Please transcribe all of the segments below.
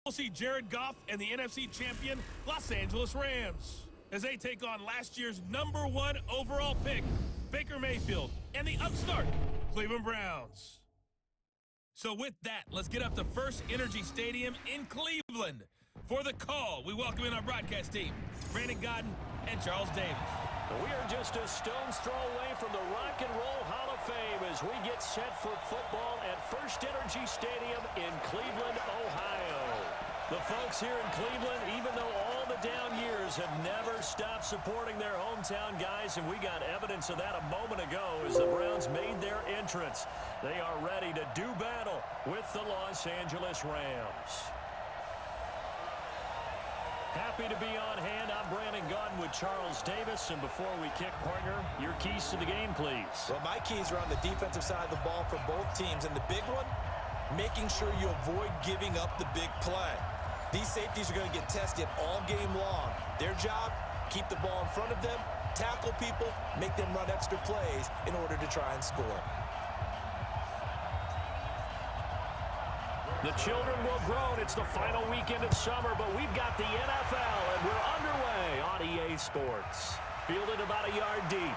We'll see Jared Goff and the NFC champion Los Angeles Rams as they take on last year's #1 overall pick, Baker Mayfield, and the upstart Cleveland Browns. So with that, let's get up to First Energy Stadium in Cleveland. For the call, we welcome in our broadcast team, Brandon Godden and Charles Davis. We are just a stone's throw away from the Rock and Roll Hall of Fame as we get set for football at First Energy Stadium in Cleveland, Ohio. The folks here in Cleveland, even though all the down years, have never stopped supporting their hometown guys, and we got evidence of that a moment ago as the Browns made their entrance. They are ready to do battle with the Los Angeles Rams. Happy to be on hand. I'm Brandon Godden with Charles Davis. And before we kick, partner, your keys to the game, please. Well, my keys are on the defensive side of the ball for both teams. And the big one, making sure you avoid giving up the big play. These safeties are going to get tested all game long. Their job, keep the ball in front of them, tackle people, make them run extra plays in order to try and score. The children will grow. It's the final weekend of summer, but we've got the NFL, and we're underway on EA Sports. Fielded about a yard deep.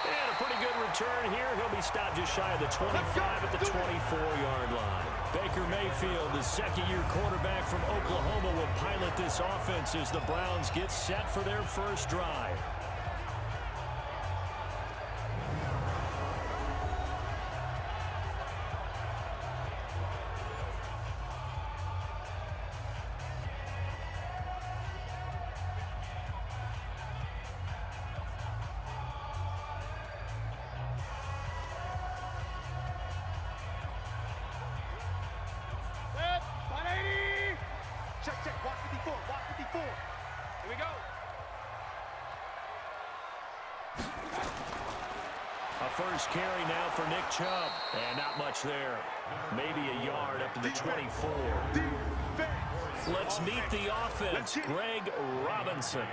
And a pretty good return here. He'll be stopped just shy of the 25 at the 24-yard line. Baker Mayfield, the second-year quarterback from Oklahoma, will pilot this offense as the Browns get set for their first drive. Check, 154. Here we go. A first carry now for Nick Chubb. And not much there. Maybe a yard up to the 24. Let's meet the offense. Greg Robinson.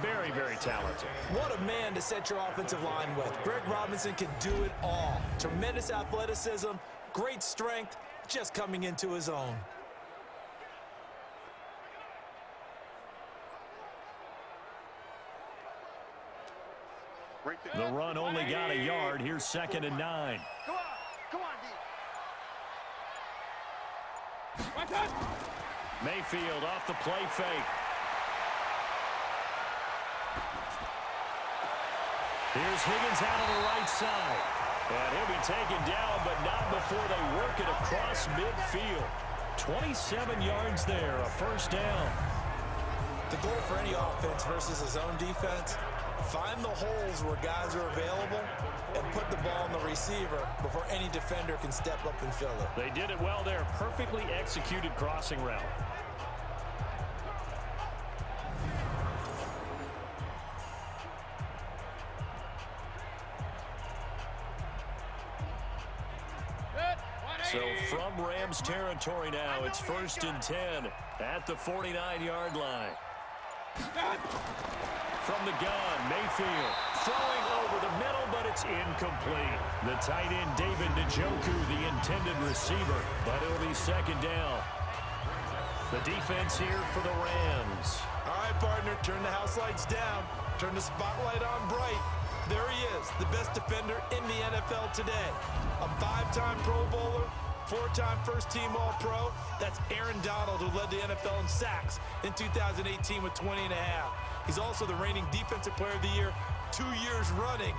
Very, very talented. What a man to set your offensive line with. Greg Robinson can do it all. Tremendous athleticism, great strength, just coming into his own. The run only got a yard. Here's 2nd and 9. Come on, D. Mayfield off the play fake. Here's Higgins out on the right side. And he'll be taken down, but not before they work it across midfield. 27 yards there, a first down. The goal for any offense versus his own defense, find the holes where guys are available and put the ball on the receiver before any defender can step up and fill it. They did it well there. Perfectly executed crossing route. So from Rams territory now, it's 1st and 10 at the 49-yard line. From the gun, Mayfield throwing over the middle, but it's incomplete. The tight end, David Njoku, the intended receiver, but it'll be 2nd down. The defense here for the Rams. All right, partner, turn the house lights down. Turn the spotlight on bright. There he is, the best defender in the NFL today. A 5-time Pro Bowler, 4-time first-team All-Pro. That's Aaron Donald, who led the NFL in sacks in 2018 with 20.5. He's also the reigning Defensive Player of the Year 2 years running.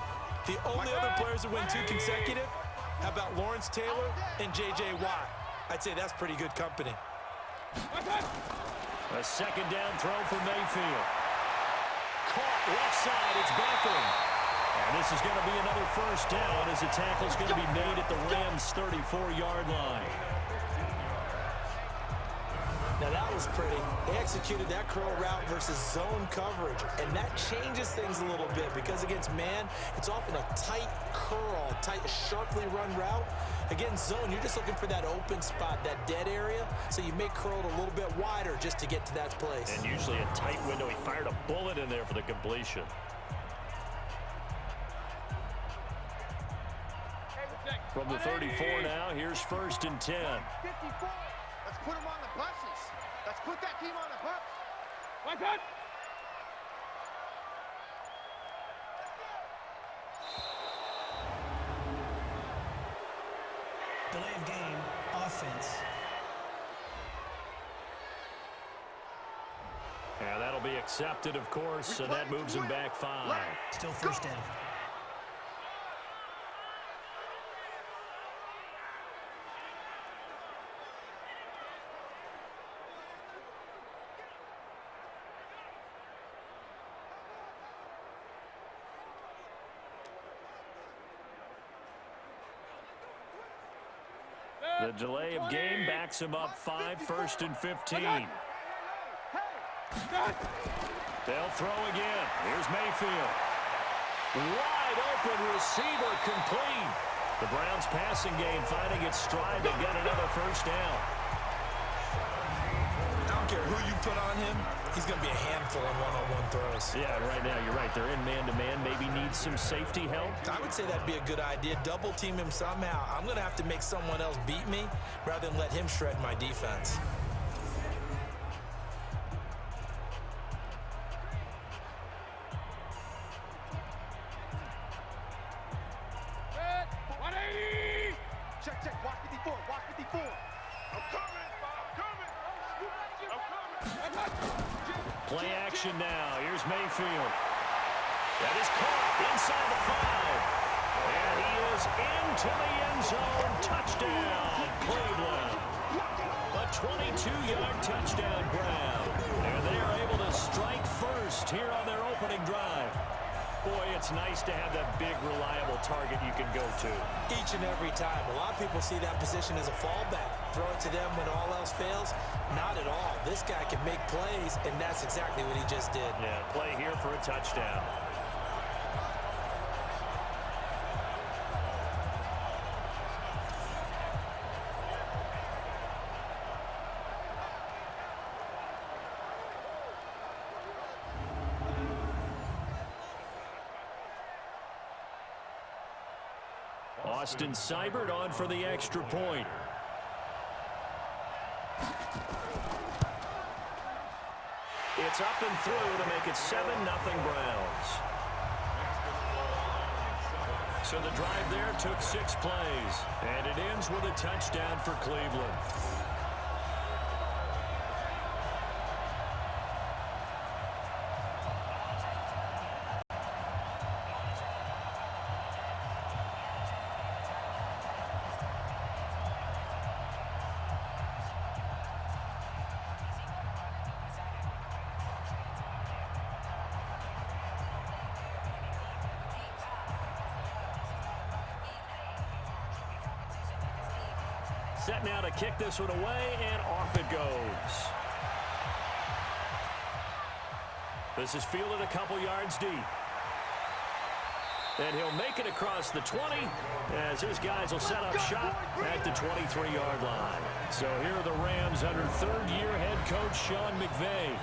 The only other players to win 2 consecutive, how about Lawrence Taylor and J.J. Watt? I'd say that's pretty good company. A 2nd down throw for Mayfield. Caught left side, it's Beckham. And this is going to be another first down as the tackle's going to be made at the Rams' 34-yard line. Now that was pretty. They executed that curl route versus zone coverage, and that changes things a little bit because against man, it's often a tight curl, tight, sharply run route. Against zone, you're just looking for that open spot, that dead area, so you may curl it a little bit wider just to get to that place. And usually a tight window. He fired a bullet in there for the completion. From the 34 now, here's 1st and 10. Let's put them on the buses. Let's put that team on the bus. Right on. Delay of game, offense. Yeah, that'll be accepted, of course, so that moves him back 5. Still first down. The delay of game backs him up 5, 1st and 15. They'll throw again. Here's Mayfield. Wide open receiver complete. The Browns passing game finding its stride to get another first down. I don't care who you put on him, he's going to be a handful on one-on-one throws. Yeah, right now you're right. They're in man-to-man. Maybe needs some safety help. I would say that'd be a good idea. Double team him somehow. I'm going to have to make someone else beat me rather than let him shred my defense. Check, check. Watch 54. Watch 54. I'm coming. Play action now. Here's Mayfield. That is caught inside the 5. And he is into the end zone. Touchdown, Cleveland. A 22-yard touchdown grab. And they are able to strike first here on their opening drive. Boy, it's nice to have that big, reliable target you can go to. Each and every time. A lot of people see that position as a fallback. Throw it to them when all else fails. Not at all. This guy can make plays, and that's exactly what he just did. Yeah, play here for a touchdown. Austin Seibert on for the extra point. It's up and through to make it 7-0 Browns. So the drive there took 6 plays, and it ends with a touchdown for Cleveland. Set now to kick this one away, and off it goes. This is fielded a couple yards deep. And he'll make it across the 20 as his guys will set up shop at the 23-yard line. So here are the Rams under third-year head coach Sean McVay.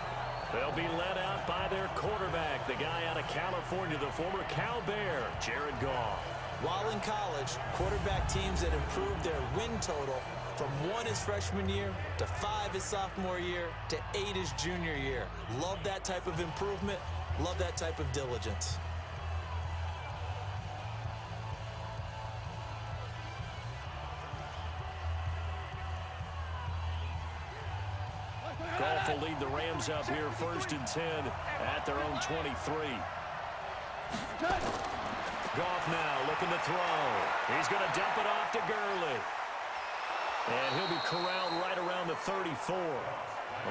They'll be led out by their quarterback, the guy out of California, the former Cal Bear, Jared Goff. While in college, quarterback teams that improved their win total from 1 his freshman year to 5 his sophomore year to 8 his junior year. Love that type of improvement. Love that type of diligence. Goff will lead the Rams up here 1st and 10 at their own 23. Goff now looking to throw. He's going to dump it off to Gurley. And he'll be corralled right around the 34.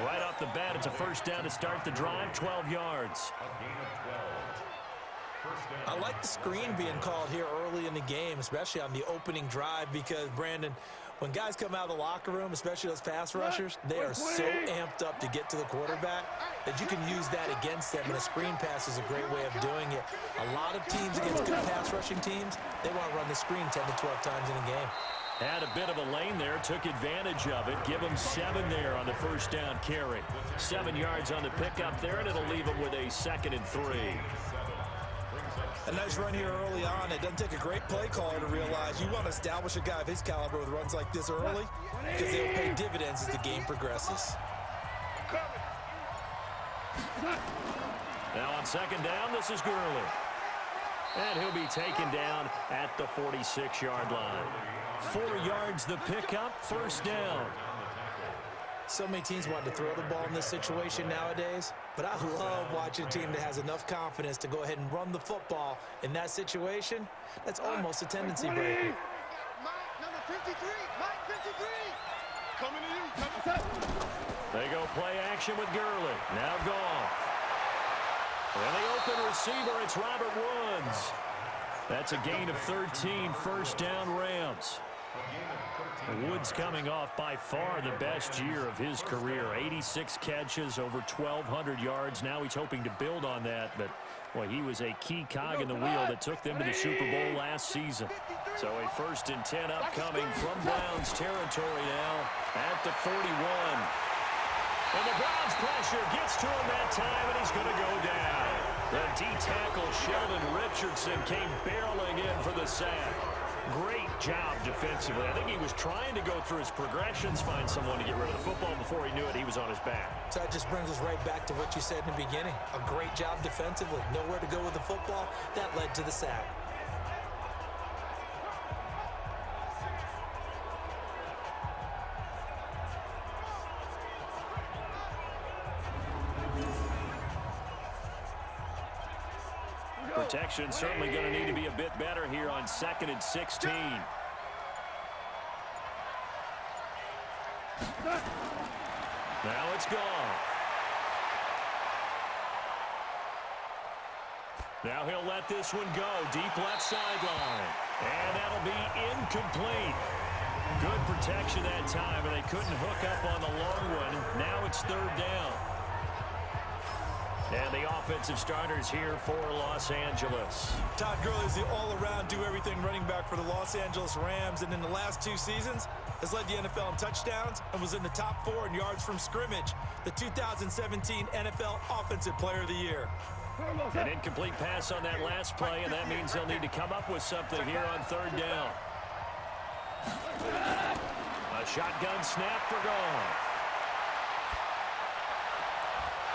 Right off the bat, it's a first down to start the drive, 12 yards. I like the screen being called here early in the game, especially on the opening drive, because, Brandon, when guys come out of the locker room, especially those pass rushers, they are so amped up to get to the quarterback that you can use that against them, and a screen pass is a great way of doing it. A lot of teams against good pass rushing teams, they want to run the screen 10 to 12 times in a game. Had a bit of a lane there, took advantage of it. Give him 7 there on the first down carry. 7 yards on the pickup there, and it'll leave him with a 2nd and 3. A nice run here early on. It doesn't take a great play caller to realize you want to establish a guy of his caliber with runs like this early because they'll pay dividends as the game progresses. Now on second down, this is Gurley. And he'll be taken down at the 46-yard line. 4 yards the pickup, first down. So many teams want to throw the ball in this situation nowadays, but I love watching a team that has enough confidence to go ahead and run the football in that situation. That's almost a tendency breaker. Mike, number 53. Mike, 53. Coming to you. They go play action with Gurley. Now gone. And the open receiver, it's Robert Woods. That's a gain of 13, first down Rams. Woods coming off by far the best year of his career. 86 catches, over 1,200 yards. Now he's hoping to build on that, but well, he was a key cog in the wheel that took them to the Super Bowl last season. So a 1st and 10 upcoming from Browns territory now at the 41. And the Browns pressure gets to him that time, and he's going to go down. The D-tackle Sheldon Richardson came barreling in for the sack. Great job defensively. I think he was trying to go through his progressions, find someone to get rid of the football. Before he knew it, he was on his back. So that just brings us right back to what you said in the beginning. A great job defensively. Nowhere to go with the football. That led to the sack. Protection certainly going to need to be a bit better here on 2nd and 16. Now it's gone. Now he'll let this one go. Deep left sideline. And that'll be incomplete. Good protection that time, and they couldn't hook up on the long one. Now it's 3rd down. And the offensive starters here for Los Angeles. Todd Gurley is the all-around, do-everything running back for the Los Angeles Rams, and in the last 2 seasons has led the NFL in touchdowns and was in the top 4 in yards from scrimmage. The 2017 NFL Offensive Player of the Year. An incomplete pass on that last play, and that means they'll need to come up with something here on 3rd down. A shotgun snap for Goff.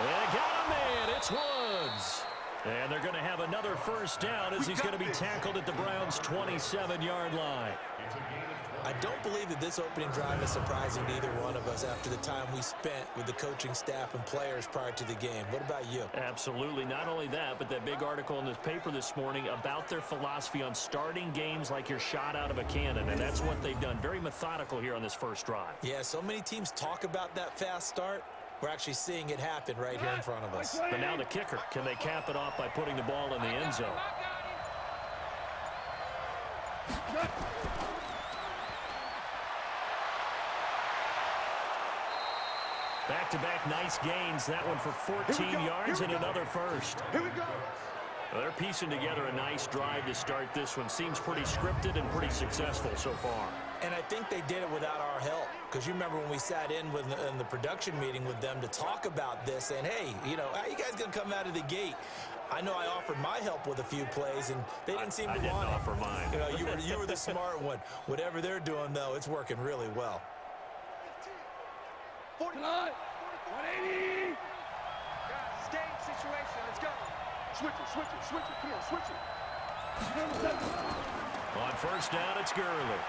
And got a man. It's Woods. And they're going to have another first down as he's going to be tackled at the Browns' 27-yard line. I don't believe that this opening drive is surprising to either one of us after the time we spent with the coaching staff and players prior to the game. What about you? Absolutely. Not only that, but that big article in this paper this morning about their philosophy on starting games like you're shot out of a cannon, and that's what they've done. Very methodical here on this first drive. Yeah, so many teams talk about that fast start. We're actually seeing it happen right here in front of us. But now the kicker. Can they cap it off by putting the ball in the end zone? Back-to-back nice gains. That one for 14 yards and another first. Here we go. Well, they're piecing together a nice drive to start this one. Seems pretty scripted and pretty successful so far. And I think they did it without our help. Because you remember when we sat in the production meeting with them to talk about this, saying, hey, you know, how you guys going to come out of the gate? I know I offered my help with a few plays, and they didn't seem to want it. I didn't offer mine. You know, you were the smart one. Whatever they're doing, though, it's working really well. 49, 180. Guys, stay in situation. Let's go. Switch it. Come on, switch it. On first down, it's Gurley.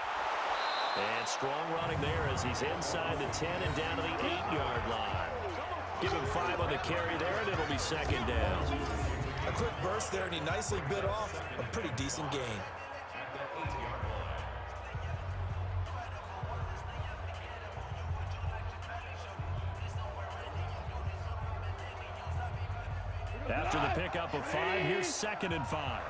And strong running there as he's inside the 10 and down to the 8-yard line. Give him 5 on the carry there, and it'll be second down. A quick burst there, and he nicely bit off a pretty decent gain. After the pickup of 5, here's 2nd and 5.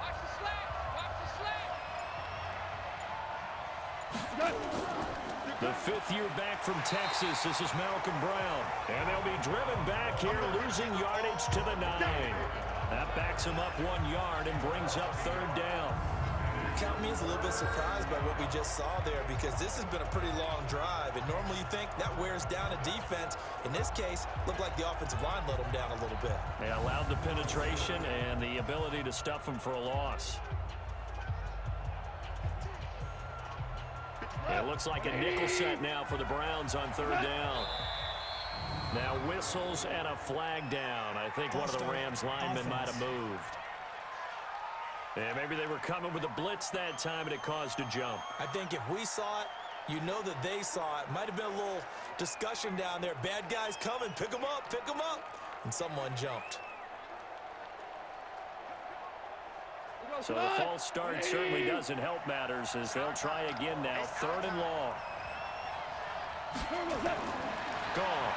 The 5th year back from Texas. This is Malcolm Brown. And they'll be driven back here, losing yardage to the 9. That backs him up 1 yard and brings up 3rd down. Count me as a little bit surprised by what we just saw there, because this has been a pretty long drive, and normally you think that wears down a defense. In this case, looked like the offensive line let them down a little bit. They allowed the penetration and the ability to stuff them for a loss. It looks like a nickel set now for the Browns on third down. Now whistles and a flag down. I think one of the Rams linemen might have moved. Yeah, maybe they were coming with a blitz that time and it caused a jump. I think if we saw it, you know that they saw it. Might have been a little discussion down there. Bad guys coming. Pick them up. Pick them up. And someone jumped. So the false start certainly doesn't help matters as they'll try again now. Third and long. Gone.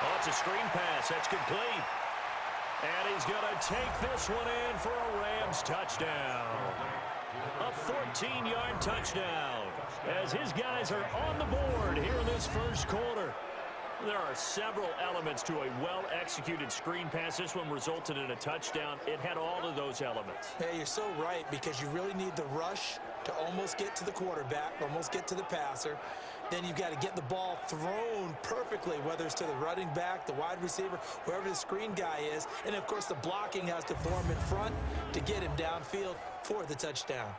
Oh, it's a screen pass. That's complete. And he's going to take this one in for a Rams touchdown. A 14-yard touchdown as his guys are on the board here in this first quarter. There are several elements to a well-executed screen pass. This one resulted in a touchdown. It had all of those elements. Hey, you're so right, because you really need the rush to almost get to the quarterback, almost get to the passer. Then you've got to get the ball thrown perfectly, whether it's to the running back, the wide receiver, wherever the screen guy is. And, of course, the blocking has to form in front to get him downfield for the touchdown.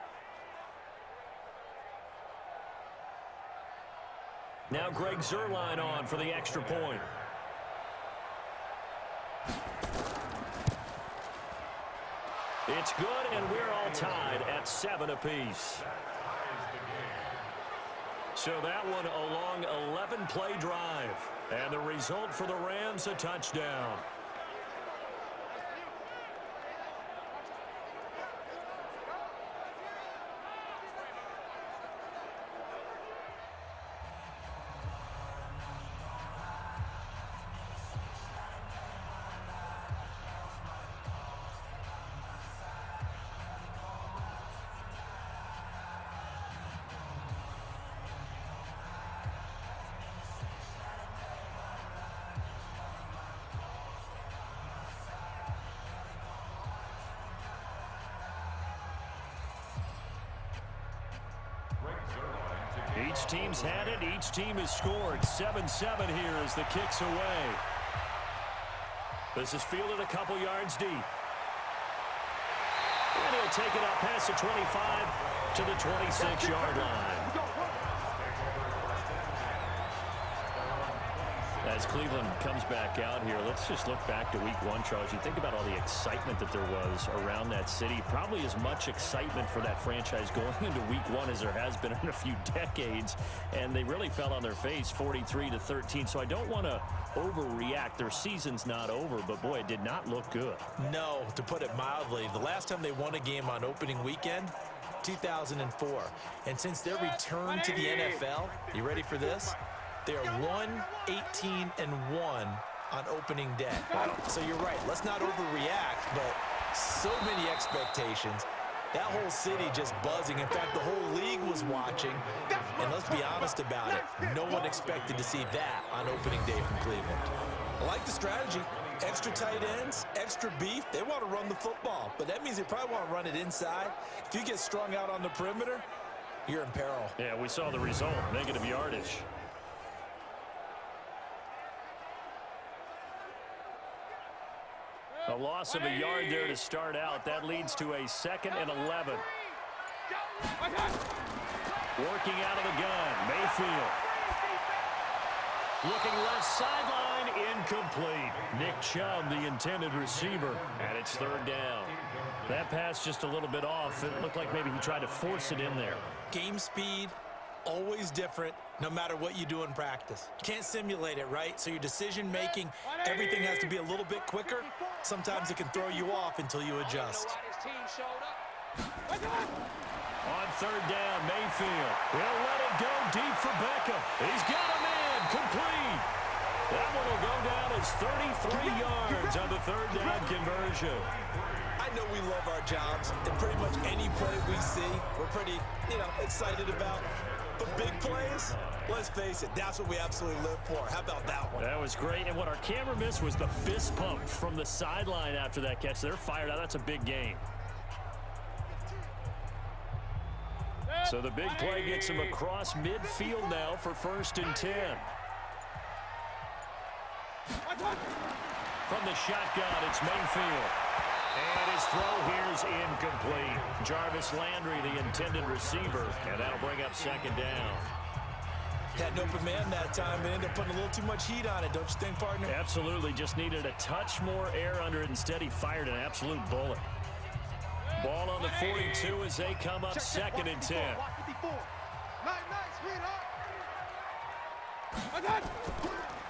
Now Greg Zuerlein on for the extra point. It's good, and we're all tied at 7 apiece. So that one a long 11-play drive. And the result for the Rams, a touchdown. Each team's had it. Each team has scored. 7-7 here as the kick's away. This is fielded a couple yards deep. And he'll take it up past the 25 to the 26-yard line. As Cleveland comes back out here, let's just look back to week 1, Charles. You think about all the excitement that there was around that city. Probably as much excitement for that franchise going into week 1 as there has been in a few decades. And they really fell on their face 43-13. So I don't want to overreact. Their season's not over, but boy, it did not look good. No, to put it mildly. The last time they won a game on opening weekend, 2004. And since their return to the NFL, you ready for this? They are 1-18-1 on opening day. So you're right. Let's not overreact, but so many expectations. That whole city just buzzing. In fact, the whole league was watching. And let's be honest about it. No one expected to see that on opening day from Cleveland. I like the strategy. Extra tight ends, extra beef. They want to run the football, but that means they probably want to run it inside. If you get strung out on the perimeter, you're in peril. Yeah, we saw the result. Negative yardage. A loss of a yard there to start out. That leads to a 2nd and 11. Working out of the gun, Mayfield. Looking left sideline, incomplete. Nick Chubb, the intended receiver, and it's 3rd down. That pass just a little bit off. It looked like maybe he tried to force it in there. Game speed, always different, no matter what you do in practice. Can't simulate it, right? So your decision-making, everything has to be a little bit quicker. Sometimes it can throw you off until you adjust. On 3rd down, Mayfield. He'll let it go deep for Beckham. He's got a man, complete. That one will go down as 33 yards on the 3rd down conversion. I know we love our jobs, and pretty much any play we see, we're pretty, excited about. But big plays, let's face it, that's what we absolutely live for. How about that one? That was great, and what our camera missed was the fist pump from the sideline after that catch. They're fired out. That's a big game. So the big play gets him across midfield now for 1st and 10. From the shotgun, it's Mayfield. And his throw here is incomplete. Jarvis Landry, the intended receiver, and that'll bring up 2nd down. Had an open man that time, but ended up putting a little too much heat on it, don't you think, partner? Absolutely. Just needed a touch more air under it. Instead, he fired an absolute bullet. Ball on the 42 as they come up 2nd and 10.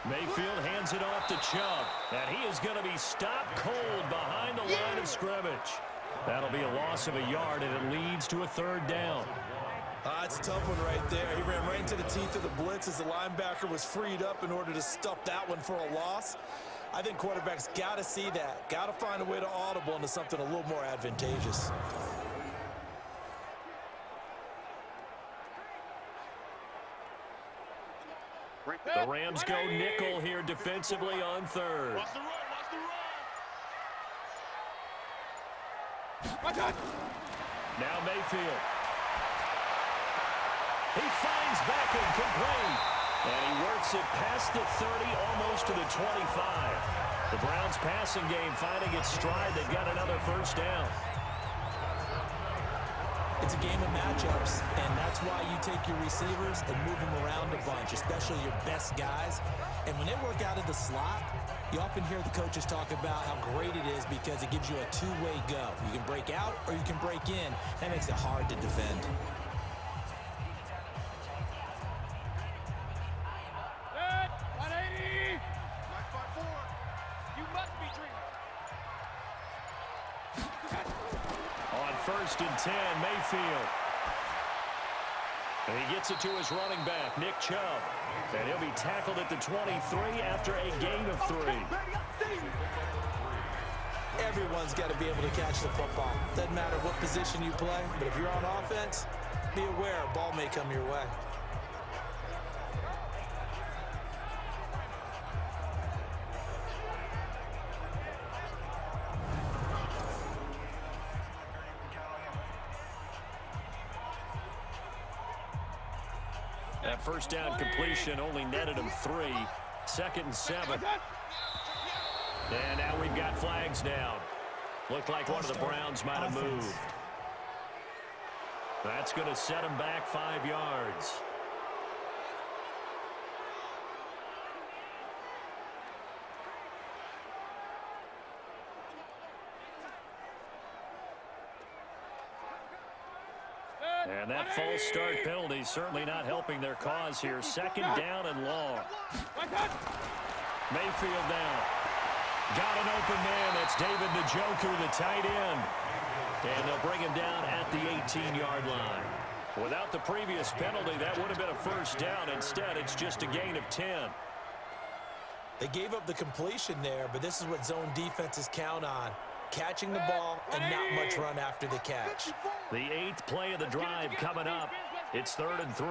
Mayfield hands it off to Chubb, and he is going to be stopped cold behind the line of scrimmage. That'll be a loss of a yard, and it leads to a 3rd down. It's a tough one right there. He ran right into the teeth of the blitz as the linebacker was freed up in order to stuff that one for a loss. I think quarterbacks got to see that. Got to find a way to audible into something a little more advantageous. The Rams go nickel here defensively on 3rd. Now Mayfield. He finds Beckham complete. And he works it past the 30, almost to the 25. The Browns passing game finding its stride. They've got another 1st down. It's a game of matchups, and that's why you take your receivers and move them around a bunch, especially your best guys. And when they work out of the slot, you often hear the coaches talk about how great it is because it gives you a two-way go. You can break out or you can break in. That makes it hard to defend. On 1st and 10, Mayfield. And he gets it to his running back, Nick Chubb. And he'll be tackled at the 23 after a gain of 3. Everyone's got to be able to catch the football. Doesn't matter what position you play, but if you're on offense, be aware a ball may come your way. That 1st down completion only netted him 3. 2nd and 7. And now we've got flags down. Looked like one of the Browns might have moved. That's going to set him back 5 yards. And that false start penalty certainly not helping their cause here. 2nd down and long. Mayfield down. Got an open man. That's David Njoku, the tight end. And they'll bring him down at the 18-yard line. Without the previous penalty, that would have been a 1st down. Instead, it's just a gain of 10. They gave up the completion there, but this is what zone defenses count on. Catching the ball and not much run after the catch. The 8th play of the drive coming up. It's 3rd and 3.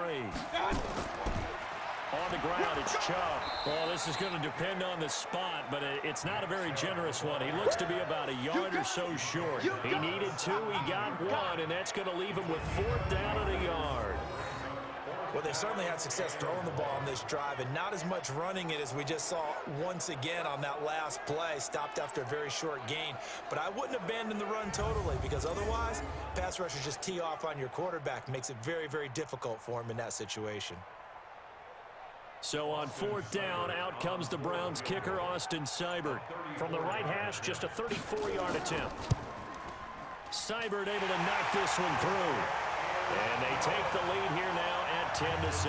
On the ground, it's Chubb. Well, this is going to depend on the spot, but it's not a very generous one. He looks to be about a yard or so short. He needed 2, he got 1, and that's going to leave him with 4th down and a yard. Well, they certainly had success throwing the ball on this drive and not as much running it as we just saw once again on that last play. Stopped after a very short gain. But I wouldn't abandon the run totally because otherwise, pass rushers just tee off on your quarterback. Makes it very, very difficult for him in that situation. So on 4th down, out comes the Browns kicker, Austin Seibert. From the right hash, just a 34-yard attempt. Seibert able to knock this one through. And they take the lead here now at 10-7.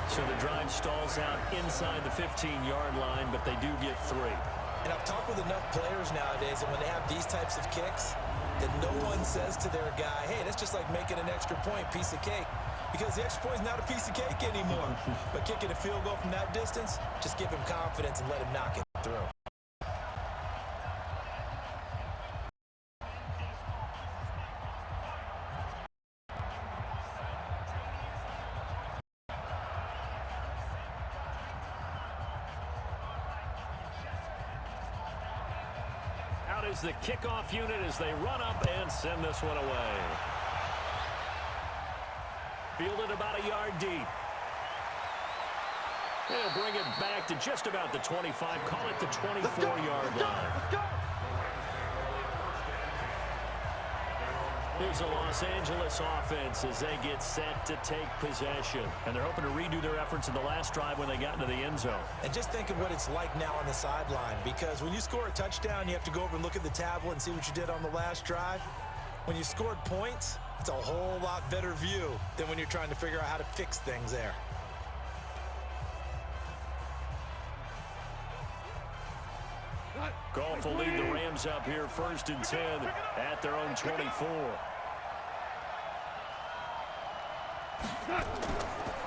So the drive stalls out inside the 15-yard line, but they do get 3. And I've talked with enough players nowadays, and when they have these types of kicks, that no one says to their guy, hey, that's just like making an extra point, piece of cake. Because the extra point is not a piece of cake anymore. But kicking a field goal from that distance, just give him confidence and let him knock it through. Out is the kickoff unit as they run up and send this one away. Fielded about a yard deep. They'll bring it back to just about the 25. Call it the 24-yard line. Let's go. Here's the Los Angeles offense as they get set to take possession. And they're hoping to redo their efforts in the last drive when they got into the end zone. And just think of what it's like now on the sideline, because when you score a touchdown, you have to go over and look at the tablet and see what you did on the last drive. When you scored points, it's a whole lot better view than when you're trying to figure out how to fix things there. Goff will lead the Rams up here 1st and 10 at their own 24.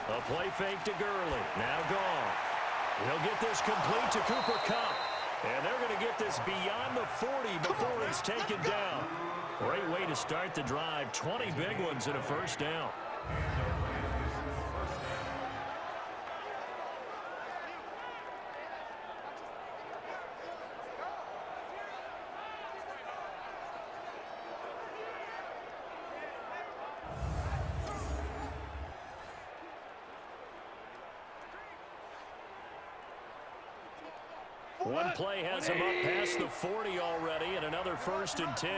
A play fake to Gurley. Now Goff. He'll get this complete to Cooper Kupp. And they're going to get this beyond the 40 before he's taken down. Great way to start the drive. 20 big ones and a first down. One play has him up past the 40 already, and another 1st and 10.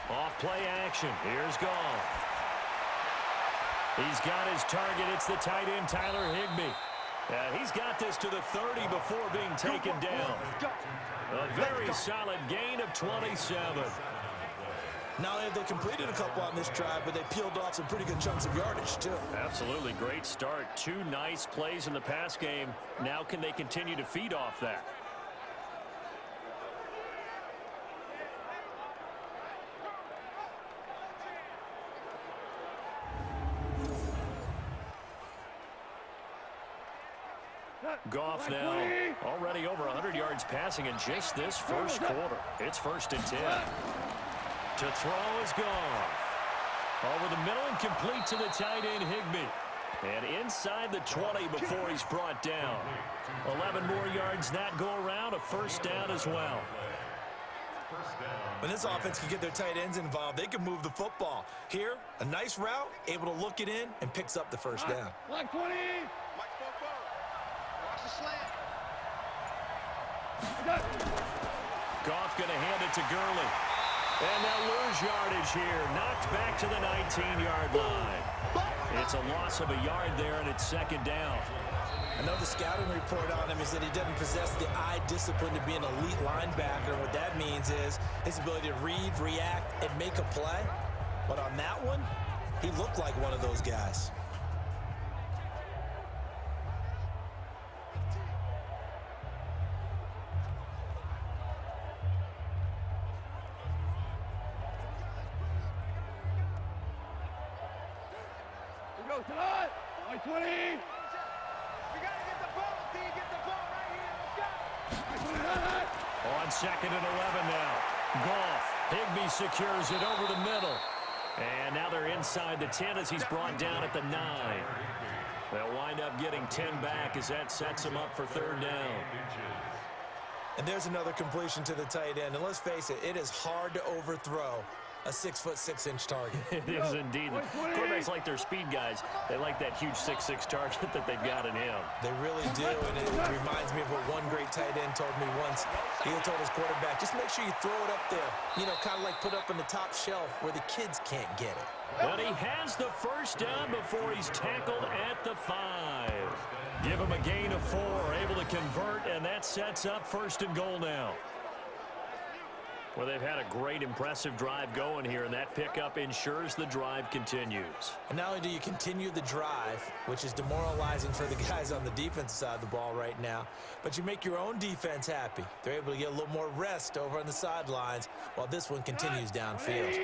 Off play action. Here's Goff. He's got his target. It's the tight end, Tyler Higbee. He's got this to the 30 before being taken down. A very solid gain of 27. Not only have they completed a couple on this drive, but they peeled off some pretty good chunks of yardage, too. Absolutely great start. 2 nice plays in the pass game. Now can they continue to feed off that? Goff now already over 100 yards passing in just this first quarter. It's 1st and 10. To throw is Goff. Over the middle and complete to the tight end Higbee. And inside the 20 before he's brought down. 11 more yards that go around. A first down as well. When this offense can get their tight ends involved, they can move the football. Here, a nice route, able to look it in, and picks up the first down. Black 20. Watch the slant. Goff going to hand it to Gurley. And they'll lose yardage here. Knocked back to the 19-yard line. It's a loss of a yard there, and it's 2nd down. I know the scouting report on him is that he doesn't possess the eye discipline to be an elite linebacker. What that means is his ability to read, react, and make a play. But on that one, he looked like one of those guys. Go tonight. 20. We gotta get the ball, D. Get the ball right here. Let's go. On 2nd and 11 now. Goff. Higbee secures it over the middle. And now they're inside the 10 as he's brought down at the 9. They'll wind up getting 10 back as that sets him up for 3rd down. And there's another completion to the tight end. And let's face it, it is hard to overthrow a 6'6" target. It is indeed. Quarterbacks like their speed guys. They like that huge 6'6" target that they've got in him. They really do, and it reminds me of what one great tight end told me once. He told his quarterback, just make sure you throw it up there. You know, kind of like put up on the top shelf where the kids can't get it. But he has the first down before he's tackled at the 5. Give him a gain of 4, able to convert, and that sets up 1st and goal now. Well, they've had a great, impressive drive going here, and that pickup ensures the drive continues. And not only do you continue the drive, which is demoralizing for the guys on the defensive side of the ball right now, but you make your own defense happy. They're able to get a little more rest over on the sidelines while this one continues downfield.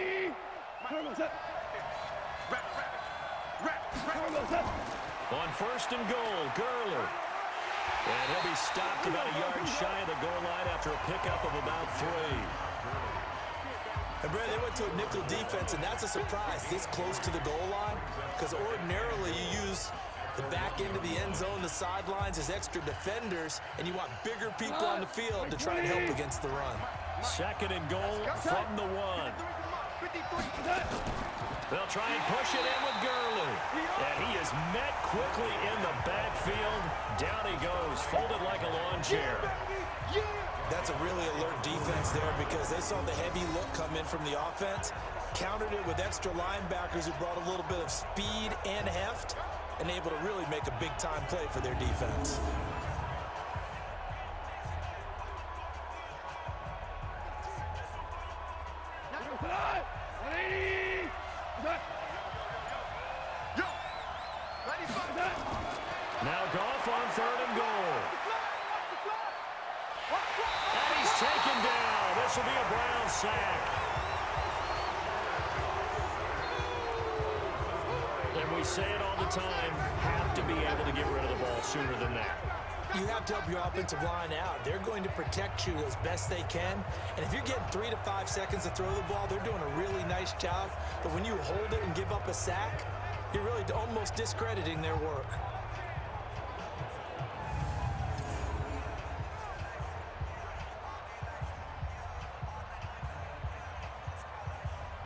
On 1st and goal, Gurley. And he'll be stopped about a yard shy of the goal line after a pickup of about 3. And Brad, they went to a nickel defense, and that's a surprise this close to the goal line, because ordinarily you use the back end of the end zone, the sidelines as extra defenders, and you want bigger people on the field to try and help against the run. 2nd and goal from the 1. They'll try and push it in with Gurley. And he is met quickly in the backfield. Down he goes, folded like a lawn chair. That's a really alert defense there because they saw the heavy look come in from the offense, countered it with extra linebackers who brought a little bit of speed and heft, and able to really make a big-time play for their defense. Now Goff on 3rd and goal. And he's taken down. This will be a Brown sack. And we say it all the time, have to be able to get rid of the ball sooner than that. You have to help your offensive line out. They're going to protect you as best they can. And if you're getting 3 to 5 seconds to throw the ball, they're doing a really nice job. But when you hold it and give up a sack, you're really almost discrediting their work.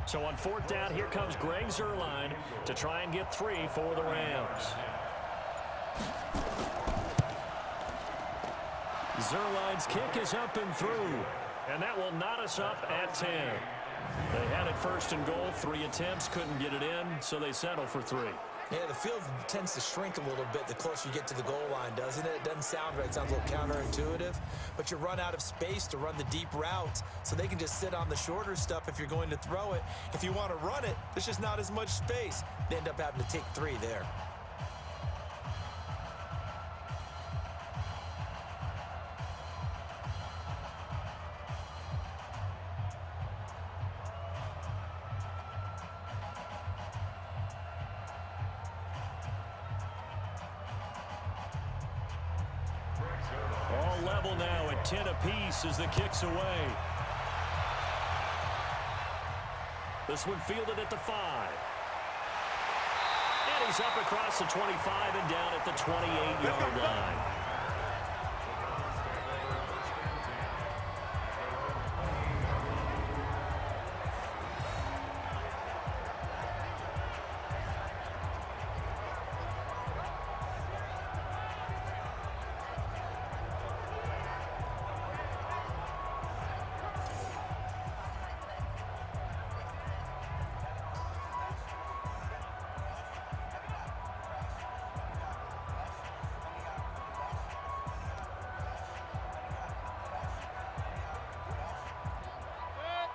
So on 4th down, here comes Greg Zuerlein to try and get 3 for the Rams. Zuerlein's kick is up and through, and that will knot us up at 10. They had it 1st and goal, 3 attempts, couldn't get it in, so they settle for 3. Yeah, the field tends to shrink a little bit the closer you get to the goal line, doesn't it? It doesn't sound right. It sounds a little counterintuitive. But you run out of space to run the deep routes, so they can just sit on the shorter stuff if you're going to throw it. If you want to run it, there's just not as much space. They end up having to take 3 there. All level now at 10 apiece as the kick's away. This one fielded at the 5. And he's up across the 25 and down at the 28-yard line.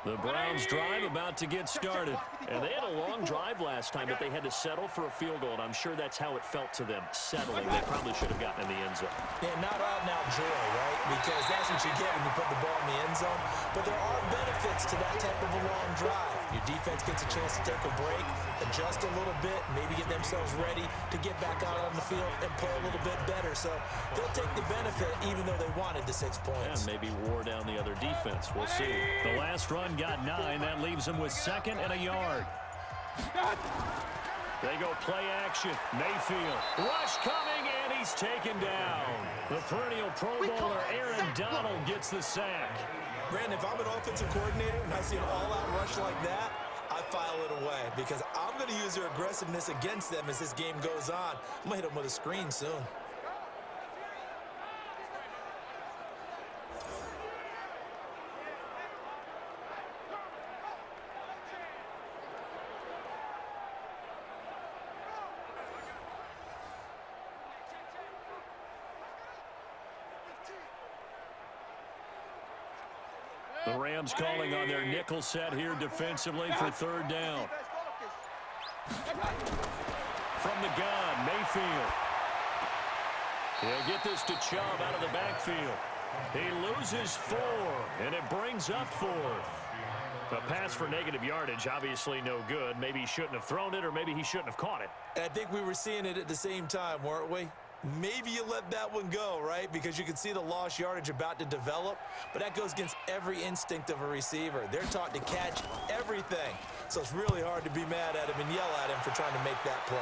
The Browns drive about to get started. And they had a long drive last time, but they had to settle for a field goal, and I'm sure that's how it felt to them, settling. They probably should have gotten in the end zone. Yeah, not out and out joy, right? Because that's what you get when you put the ball in the end zone. But there are benefits to that type of a long drive. Your defense gets a chance to take a break, adjust a little bit, maybe get themselves ready to get back out on the field and play a little bit better. So they'll take the benefit even though they wanted the 6 points. And maybe wore down the other defense. We'll see. The last run got 9. That leaves them with 2nd and a yard. They go play action. Mayfield. Rush coming, and he's taken down. The perennial Pro Bowler Aaron Donald gets the sack. Brandon, if I'm an offensive coordinator and I see an all-out rush like that, I file it away because I'm going to use their aggressiveness against them as this game goes on. I'm going to hit them with a screen soon. The Rams calling on their nickel set here defensively for 3rd down. From the gun, Mayfield. He'll get this to Chubb out of the backfield. He loses 4, and it brings up 4th. A pass for negative yardage, obviously no good. Maybe he shouldn't have thrown it, or maybe he shouldn't have caught it. I think we were seeing it at the same time, weren't we? Maybe you let that one go, right? Because you can see the lost yardage about to develop, but that goes against every instinct of a receiver. They're taught to catch everything, so it's really hard to be mad at him and yell at him for trying to make that play.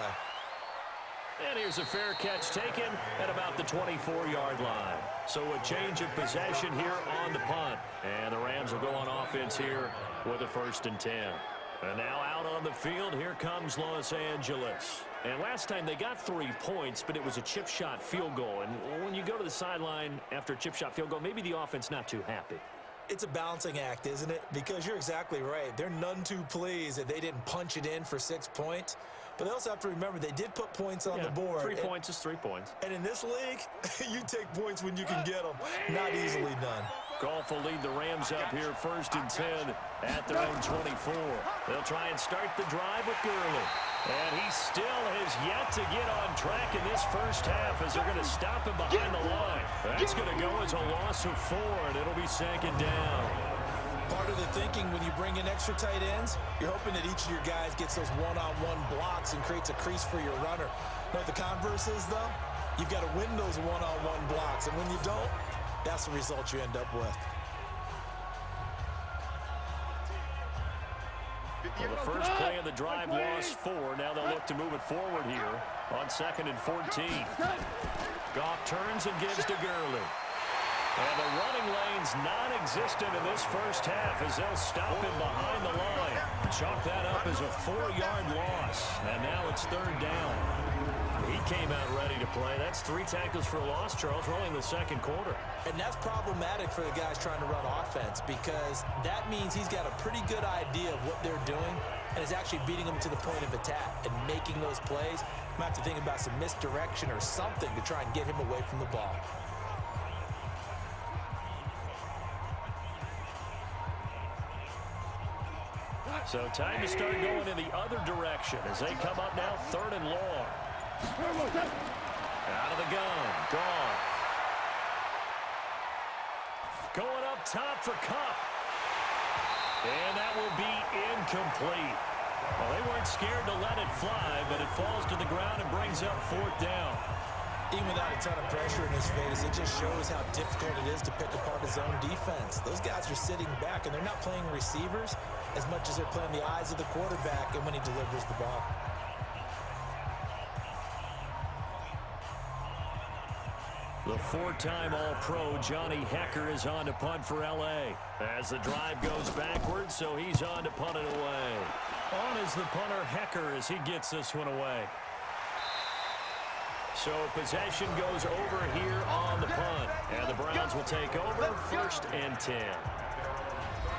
And here's a fair catch taken at about the 24-yard line. So a change of possession here on the punt. And the Rams will go on offense here with a 1st and 10. And now out on the field, here comes Los Angeles. And last time they got 3 points, but it was a chip shot field goal. And when you go to the sideline after a chip shot field goal, maybe the offense not too happy. It's a balancing act, isn't it? Because you're exactly right. They're none too pleased that they didn't punch it in for 6 points. But they also have to remember they did put points on the board. 3 points is 3 points. And in this league, you take points when you can get them. Not easily done. Goff will lead the Rams up here 1st and 10 at their own 24. They'll try and start the drive with Gurley. And he still has yet to get on track in this first half as they're going to stop him behind the line. That's going to go as a loss of 4, and it'll be 2nd down. Part of the thinking when you bring in extra tight ends, you're hoping that each of your guys gets those one-on-one blocks and creates a crease for your runner. You know what the converse is, though? You've got to win those one-on-one blocks, and when you don't, that's the result you end up with. Well, the first play of the drive lost 4. Now they'll look to move it forward here on 2nd and 14. Goff turns and gives to Gurley. And the running lane's non-existent in this first half as they'll stop him behind the line. Chalk that up as a 4-yard loss. And now it's 3rd down. He came out ready to play. That's 3 tackles for a loss, Charles. We're only in the 2nd quarter. And that's problematic for the guys trying to run offense because that means he's got a pretty good idea of what they're doing and is actually beating them to the point of attack and making those plays. Might have to think about some misdirection or something to try and get him away from the ball. So time to start going in the other direction as they come up now 3rd and long. Out of the gun, Goff. Going up top for Kupp. And that will be incomplete. Well, they weren't scared to let it fly, but it falls to the ground and brings up 4th down. Even without a ton of pressure in his face, it just shows how difficult it is to pick apart his own defense. Those guys are sitting back, and they're not playing receivers as much as they're playing the eyes of the quarterback and when he delivers the ball. The 4-time All-Pro Johnny Hekker is on to punt for L.A. as the drive goes backwards, so he's on to punt it away. On is the punter Hekker as he gets this one away. So possession goes over here on the punt, and the Browns will take over 1st and 10.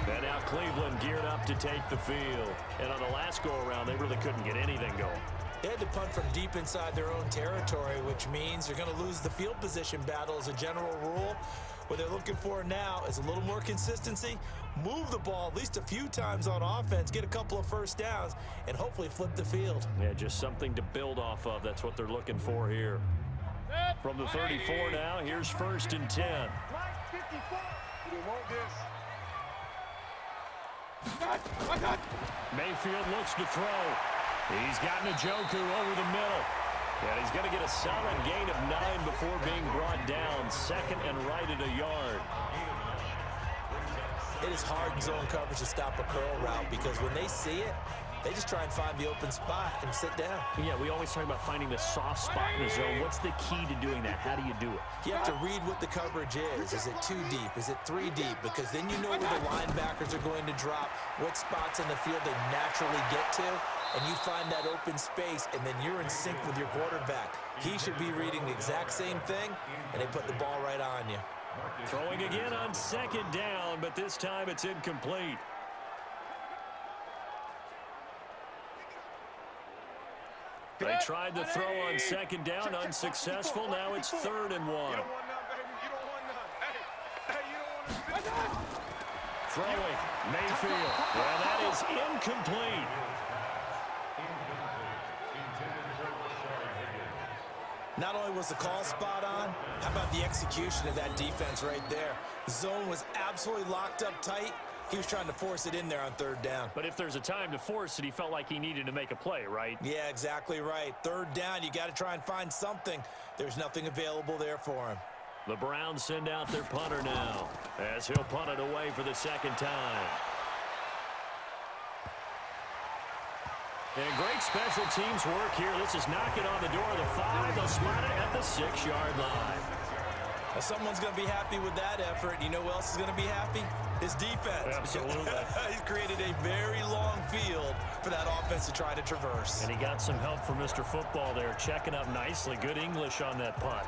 And now Cleveland geared up to take the field. And on the last go-around, they really couldn't get anything going. They had to punt from deep inside their own territory, which means they're going to lose the field position battle as a general rule. What they're looking for now is a little more consistency, move the ball at least a few times on offense, get a couple of first downs, and hopefully flip the field. Yeah, just something to build off of. That's what they're looking for here. From the 34 now, here's 1st and 10. Mayfield looks to throw. He's got Njoku over the middle. And he's going to get a solid gain of 9 before being brought down. 2nd and right at a yard. It is hard in zone coverage to stop a curl route because when they see it, they just try and find the open spot and sit down. Yeah, we always talk about finding the soft spot in the zone. What's the key to doing that? How do you do it? You have to read what the coverage is. Is it 2 deep? Is it 3 deep? Because then you know where the linebackers are going to drop, what spots in the field they naturally get to, and you find that open space, and then you're in sync with your quarterback. He should be reading the exact same thing, and they put the ball right on you. Throwing again on 2nd down, but this time it's incomplete. They tried to throw on 2nd down, unsuccessful. Now it's 3rd and 1. Throwing, Mayfield. Well, that is incomplete. Not only was the call spot on, how about the execution of that defense right there? The zone was absolutely locked up tight. He was trying to force it in there on 3rd down. But if there's a time to force it, he felt like he needed to make a play, right? Yeah, exactly right. 3rd down, you got to try and find something. There's nothing available there for him. The Browns send out their punter now as he'll punt it away for the 2nd time. And great special teams work here. This is knocking on the door of the 5. They'll spot it at the 6-yard line. Now, someone's going to be happy with that effort. You know who else is going to be happy? His defense. Absolutely. He's created a very long field for that offense to try to traverse. And he got some help from Mr. Football there, checking up nicely. Good English on that punt.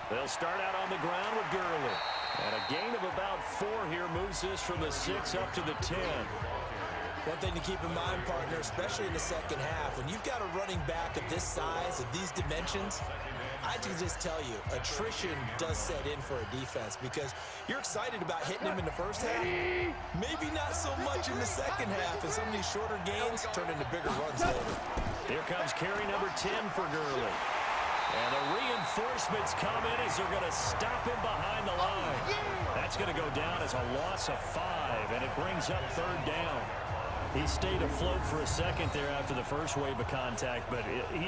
They'll start out on the ground with Gurley. And a gain of about 4 here moves this from the 6 up to the 10. One thing to keep in mind, partner, especially in the second half, when you've got a running back of this size, of these dimensions, I can just tell you, attrition does set in for a defense because you're excited about hitting him in the first half. Maybe not so much in the second half, and some of these shorter gains turn into bigger runs later. Here comes carry number 10 for Gurley. And the reinforcements come in as they're going to stop him behind the line. That's going to go down as a loss of 5, and it brings up 3rd down. He stayed afloat for a second there after the first wave of contact, but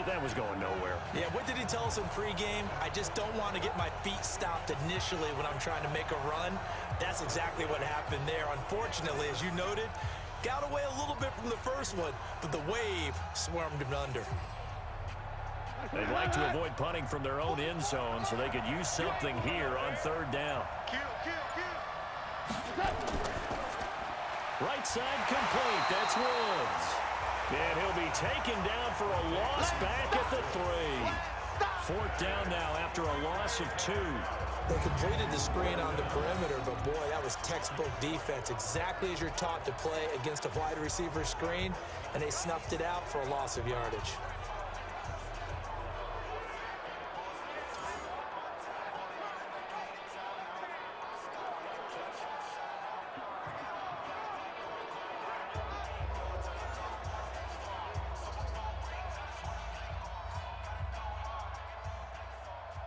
that was going nowhere. Yeah, what did he tell us in pregame? I just don't want to get my feet stopped initially when I'm trying to make a run. That's exactly what happened there. Unfortunately, as you noted, got away a little bit from the first one, but the wave swarmed him under. They'd like to avoid punting from their own end zone so they could use something here on 3rd down. Right side complete. That's Woods. And he'll be taken down for a loss back at the 3. 4th down now after a loss of 2. They completed the screen on the perimeter, but boy, that was textbook defense. Exactly as you're taught to play against a wide receiver screen, and they snuffed it out for a loss of yardage.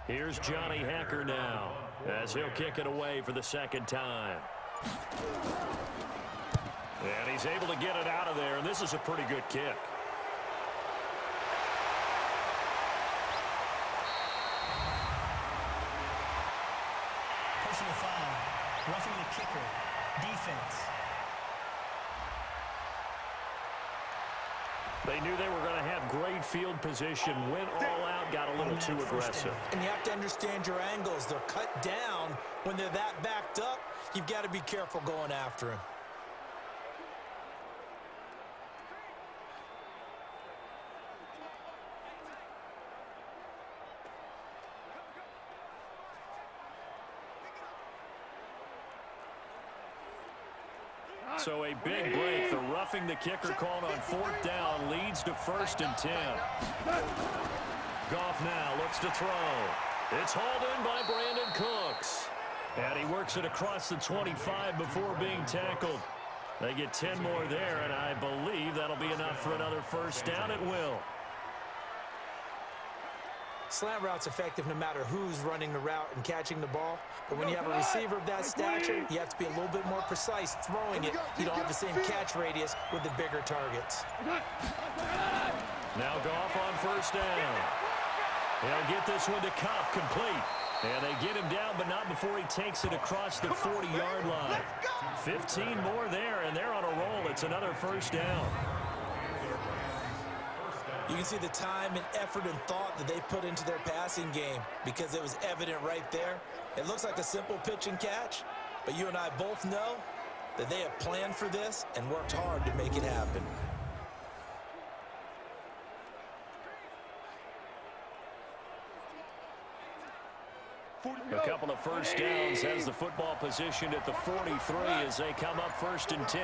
Here's Johnny Hacker now as he'll kick it away for the 2nd time. And he's able to get it out of there, and this is a pretty good kick. Personal foul. Roughing the kicker. Defense. They knew they were going to have great field position, went all out, got a little too aggressive. And you have to understand your angles. They're cut down. When they're that backed up, you've got to be careful going after him. So a big break. The roughing the kicker called on 4th down leads to 1st and 10. Goff now looks to throw. It's hauled in by Brandon Cooks. And he works it across the 25 before being tackled. They get 10 more there, and I believe that'll be enough for another 1st down at will. Slant route's effective no matter who's running the route and catching the ball. But when you have a receiver of that stature, you have to be a little bit more precise throwing it. You don't have the same catch radius with the bigger targets. Now Goff on 1st down. He'll get this one to Cobb complete. And they get him down, but not before he takes it across the 40-yard line. 15 more there, and they're on a roll. It's another 1st down. You can see the time and effort and thought that they put into their passing game because it was evident right there. It looks like a simple pitch and catch, but you and I both know that they have planned for this and worked hard to make it happen. A couple of 1st downs has the football positioned at the 43 as they come up 1st and 10.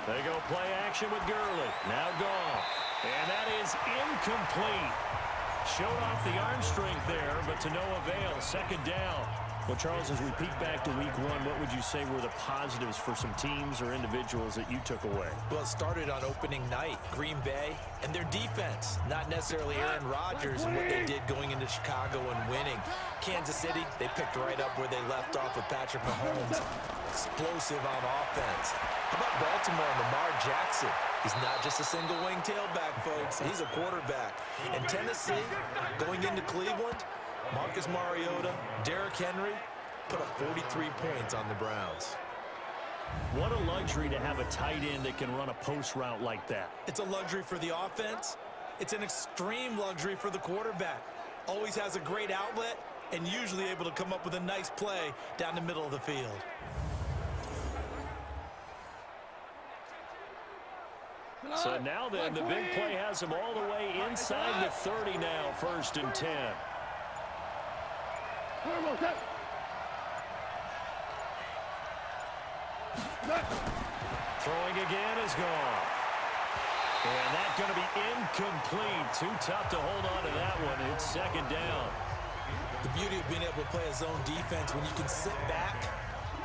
They go play action with Gurley. Now Goff. And that is incomplete. Showed off the arm strength there, but to no avail. 2nd down. Well, Charles, as we peek back to week one, what would you say were the positives for some teams or individuals that you took away? Well, it started on opening night, Green Bay, and their defense. Not necessarily Aaron Rodgers and what they did going into Chicago and winning. Kansas City, they picked right up where they left off with Patrick Mahomes. Explosive on offense. How about Baltimore and Lamar Jackson? He's not just a single-wing tailback, folks. He's a quarterback. And Tennessee, going into Cleveland, Marcus Mariota, Derrick Henry put up 43 points on the Browns. What a luxury to have a tight end that can run a post route like that. It's a luxury for the offense. It's an extreme luxury for the quarterback. Always has a great outlet and usually able to come up with a nice play down the middle of the field. So now then, the big play has him all the way inside the 30 now, 1st and 10. Throwing again is gone. And that's going to be incomplete. Too tough to hold on to that one. It's 2nd down. The beauty of being able to play a zone defense when you can sit back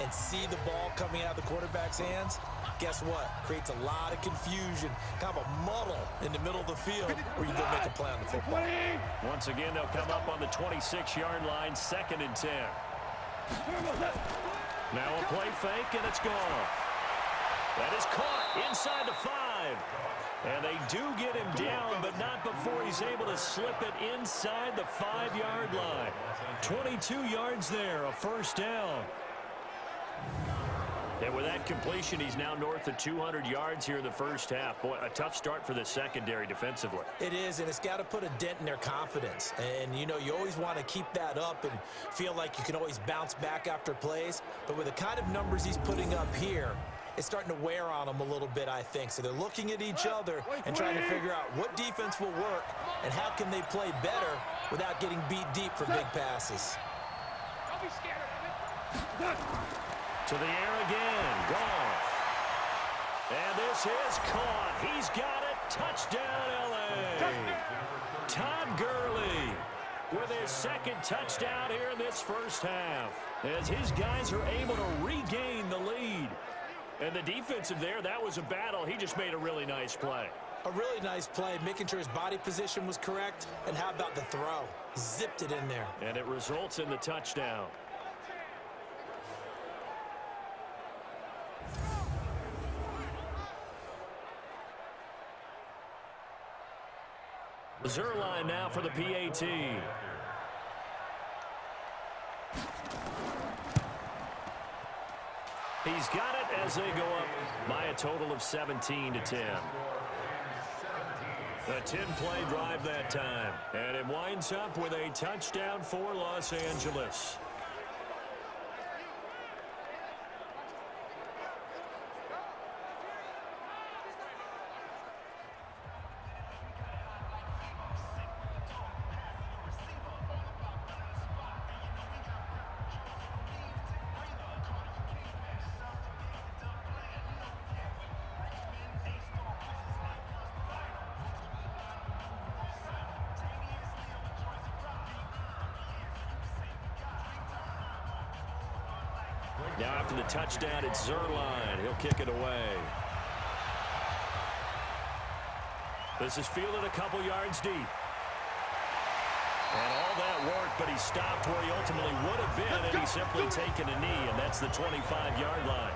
and see the ball coming out of the quarterback's hands, guess what? Creates a lot of confusion, kind of a muddle in the middle of the field where you go make a play on the football. Once again, they'll come up on the 26-yard line, 2nd and 10. Now a play fake, and it's gone. That is caught inside the 5. And they do get him down, but not before he's able to slip it inside the 5-yard line. 22 yards there, a 1st down. And with that completion, he's now north of 200 yards here in the 1st half. Boy, a tough start for the secondary defensively. It is, and it's got to put a dent in their confidence. And, you know, you always want to keep that up and feel like you can always bounce back after plays. But with the kind of numbers he's putting up here, it's starting to wear on them a little bit, I think. So they're looking at each other and trying to figure out what defense will work and how can they play better without getting beat deep for big passes. Don't be scared of it. To the air again, Goff. And this is caught. He's got it. Touchdown, L.A. Todd Gurley with his 2nd touchdown here in this 1st half, as his guys are able to regain the lead. And the defensive there, that was a battle. He just made a really nice play. A really nice play, making sure his body position was correct. And how about the throw? Zipped it in there. And it results in the touchdown. Zerline now for the PAT. He's got it as they go up by a total of 17-10. A 10-play drive that time. And it winds up with a touchdown for Los Angeles. Now after the touchdown, it's Zerline. He'll kick it away. This is fielded a couple yards deep. And all that work, but he stopped where he ultimately would have been, and he's simply taken a knee, and that's the 25-yard line.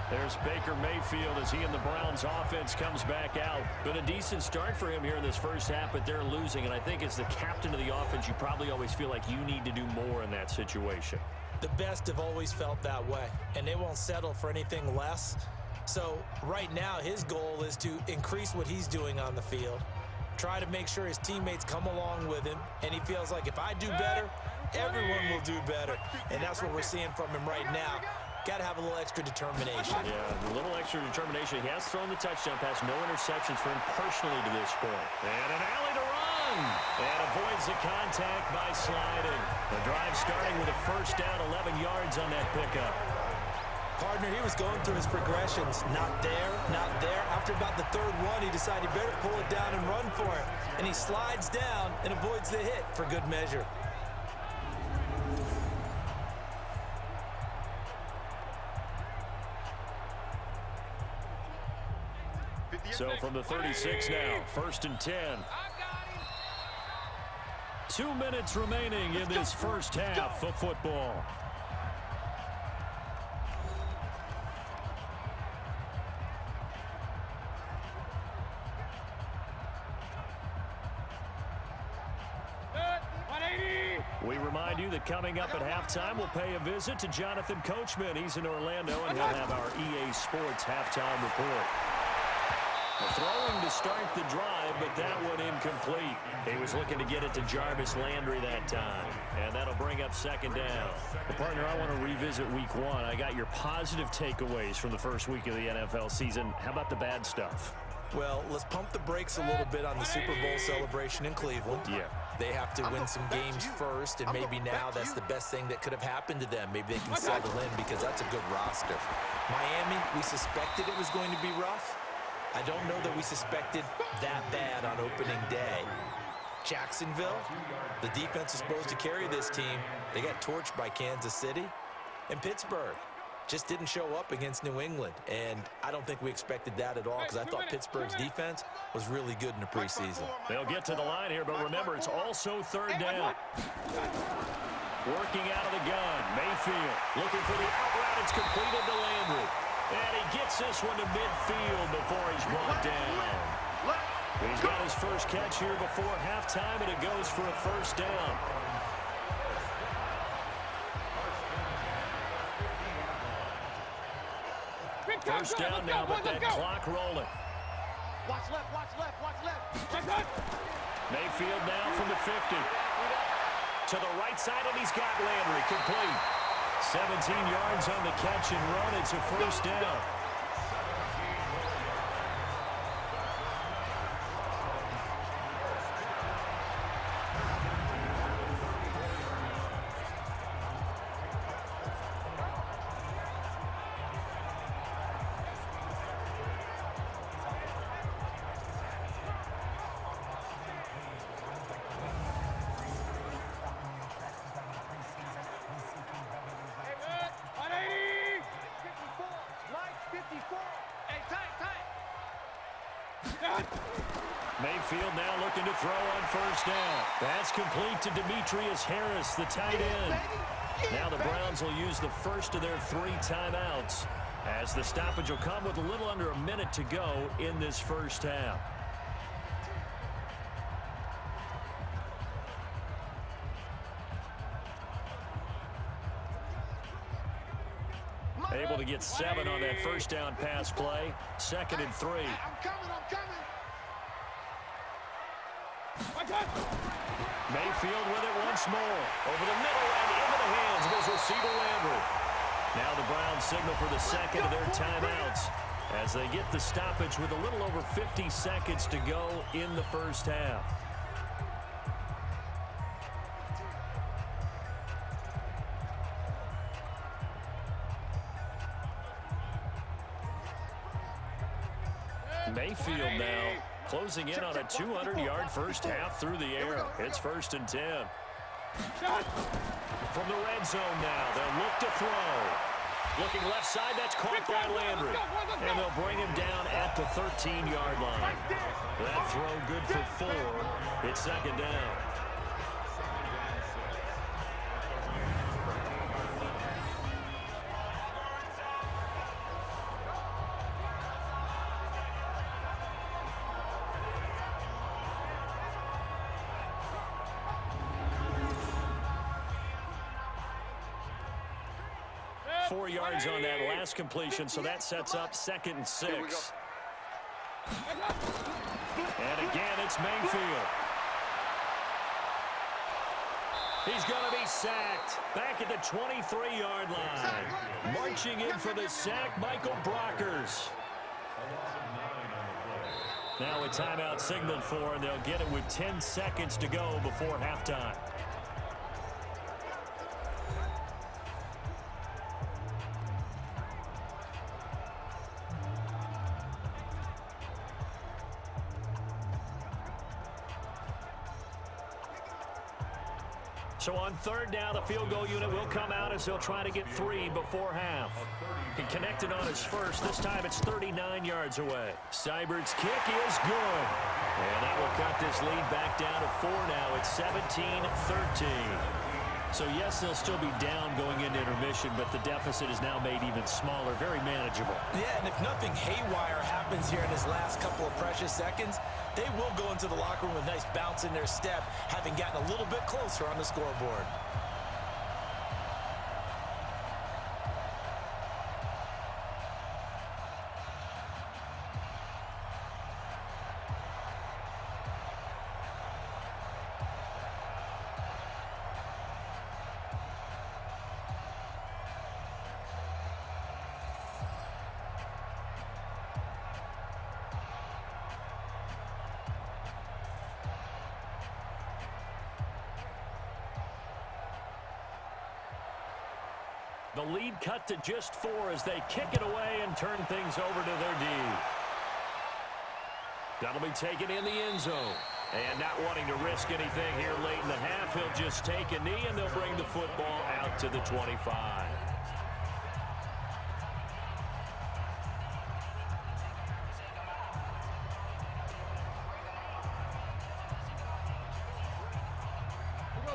There's Baker Mayfield as he and the Browns offense comes back out. Been a decent start for him here in this 1st half, but they're losing. And I think as the captain of the offense, you probably always feel like you need to do more in that situation. The best have always felt that way, and they won't settle for anything less. So right now, his goal is to increase what he's doing on the field, try to make sure his teammates come along with him, and he feels like if I do better, everyone will do better. And that's what we're seeing from him right now. Got to have a little extra determination. Yeah, a little extra determination. He has thrown the touchdown pass. No interceptions for him personally to this point. And an alley to run. And avoids the contact by sliding. The drive starting with a 1st down, 11 yards on that pickup. Partner, he was going through his progressions. Not there, not there. After about the 3rd one, he decided he better pull it down and run for it. And he slides down and avoids the hit for good measure. So from the 36 now, 1st and 10. 2 minutes remaining in this first half of football. We remind you that coming up at halftime, we'll pay a visit to Jonathan Coachman. He's in Orlando, and he'll have our EA Sports halftime report. Throwing to start the drive, but that one incomplete. He was looking to get it to Jarvis Landry that time, and that'll bring up 2nd down. Well, partner, I want to revisit week 1. I got your positive takeaways from the first week of the NFL season. How about the bad stuff? Well, let's pump the brakes a little bit on the Super Bowl celebration in Cleveland. Yeah. They have to win some games first, and maybe now that's the best thing that could have happened to them. Maybe they can settle in because that's a good roster. Miami, we suspected it was going to be rough. I don't know that we suspected that bad on opening day. Jacksonville, the defense is supposed to carry this team. They got torched by Kansas City. And Pittsburgh just didn't show up against New England. And I don't think we expected that at all because I thought Pittsburgh's defense was really good in the preseason. They'll get to the line here, but remember, it's also 3rd down. Working out of the gun, Mayfield looking for the out route. It's completed to Landry. And he gets this one to midfield before he's brought down. He's got his first catch here before halftime, and it goes for a 1st down. First down now, but that clock rolling. Watch left, watch left, watch left. Mayfield now from the 50. To the right side, and he's got Landry complete. 17 yards on the catch and run. It's a 1st down. Mayfield now looking to throw on 1st down. That's complete to Demetrius Harris, the tight end. Now the Browns will use the first of their 3 timeouts as the stoppage will come with a little under a minute to go in this first half. Able to get 7 on that 1st down pass play. 2nd and 3. I'm coming. Mayfield with it once more. Over the middle and into the hands of his receiver Landry. Now the Browns signal for the 2nd of their timeouts as they get the stoppage with a little over 50 seconds to go in the first half. Mayfield now closing in on a 200-yard first half through the air. It's 1st and 10. From the red zone now, they'll look to throw. Looking left side, that's caught by Landry. And they'll bring him down at the 13-yard line. That throw good for 4. It's 2nd down. Four yards on that last completion, so that sets up 2nd and 6. And again, it's Mayfield. He's going to be sacked back at the 23-yard line. Marching in for the sack, Michael Brockers. Now a timeout signaled for, and they'll get it with 10 seconds to go before halftime. So on 3rd down, the field goal unit will come out as they'll try to get 3 before half. He connected on his first. This time it's 39 yards away. Seibert's kick is good. And that will cut this lead back down to 4 now. It's 17-13. So, yes, they'll still be down going into intermission, but the deficit is now made even smaller, very manageable. Yeah, and if nothing haywire happens here in his last couple of precious seconds, they will go into the locker room with a nice bounce in their step, having gotten a little bit closer on the scoreboard. The lead cut to just 4 as they kick it away and turn things over to their D. That'll be taken in the end zone. And not wanting to risk anything here late in the half, he'll just take a knee and they'll bring the football out to the 25.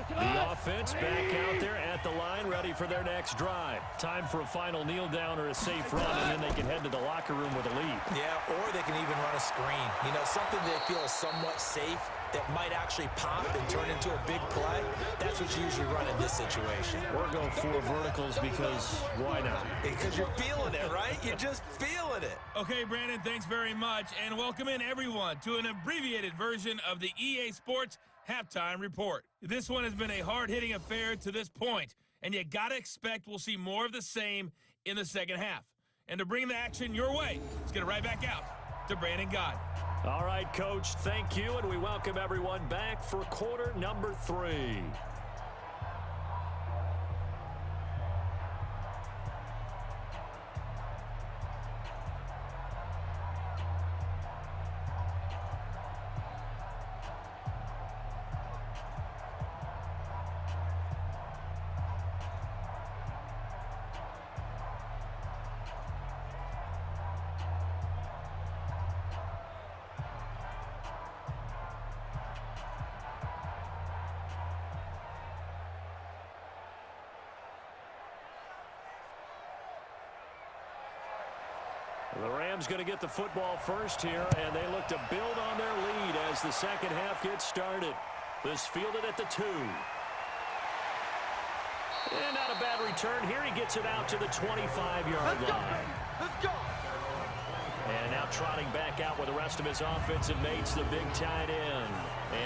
The offense back out there at the line, ready for their next drive. Time for a final kneel down or a safe run, and then they can head to the locker room with a lead. Yeah, or they can even run a screen. You know, something they feel is somewhat safe that might actually pop and turn into a big play. That's what you usually run in this situation. Or go 4 verticals because why not? Because you're feeling it, right? You're just feeling it. Okay, Brandon, thanks very much. And welcome in, everyone, to an abbreviated version of the EA Sports Halftime Report. This one has been a hard-hitting affair to this point, and you got to expect we'll see more of the same in the second half. And to bring the action your way, let's get it right back out to Brandon Gott. All right, Coach, thank you, and we welcome everyone back for quarter number 3. The Rams going to get the football first here, and they look to build on their lead as the second half gets started. This fielded at the 2. And not a bad return here. He gets it out to the 25-yard line. Let's go! And now trotting back out with the rest of his offensive mates, the big tight end.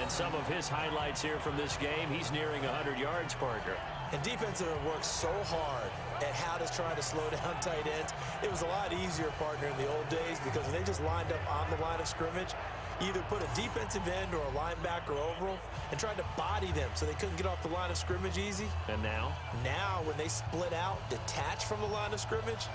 And some of his highlights here from this game, he's nearing 100 yards, Parker. And defensive worked so hard at how to try to slow down tight ends. It was a lot easier, partner, in the old days because when they just lined up on the line of scrimmage, either put a defensive end or a linebacker over them and tried to body them so they couldn't get off the line of scrimmage easy. And now? Now, when they split out, detach from the line of scrimmage,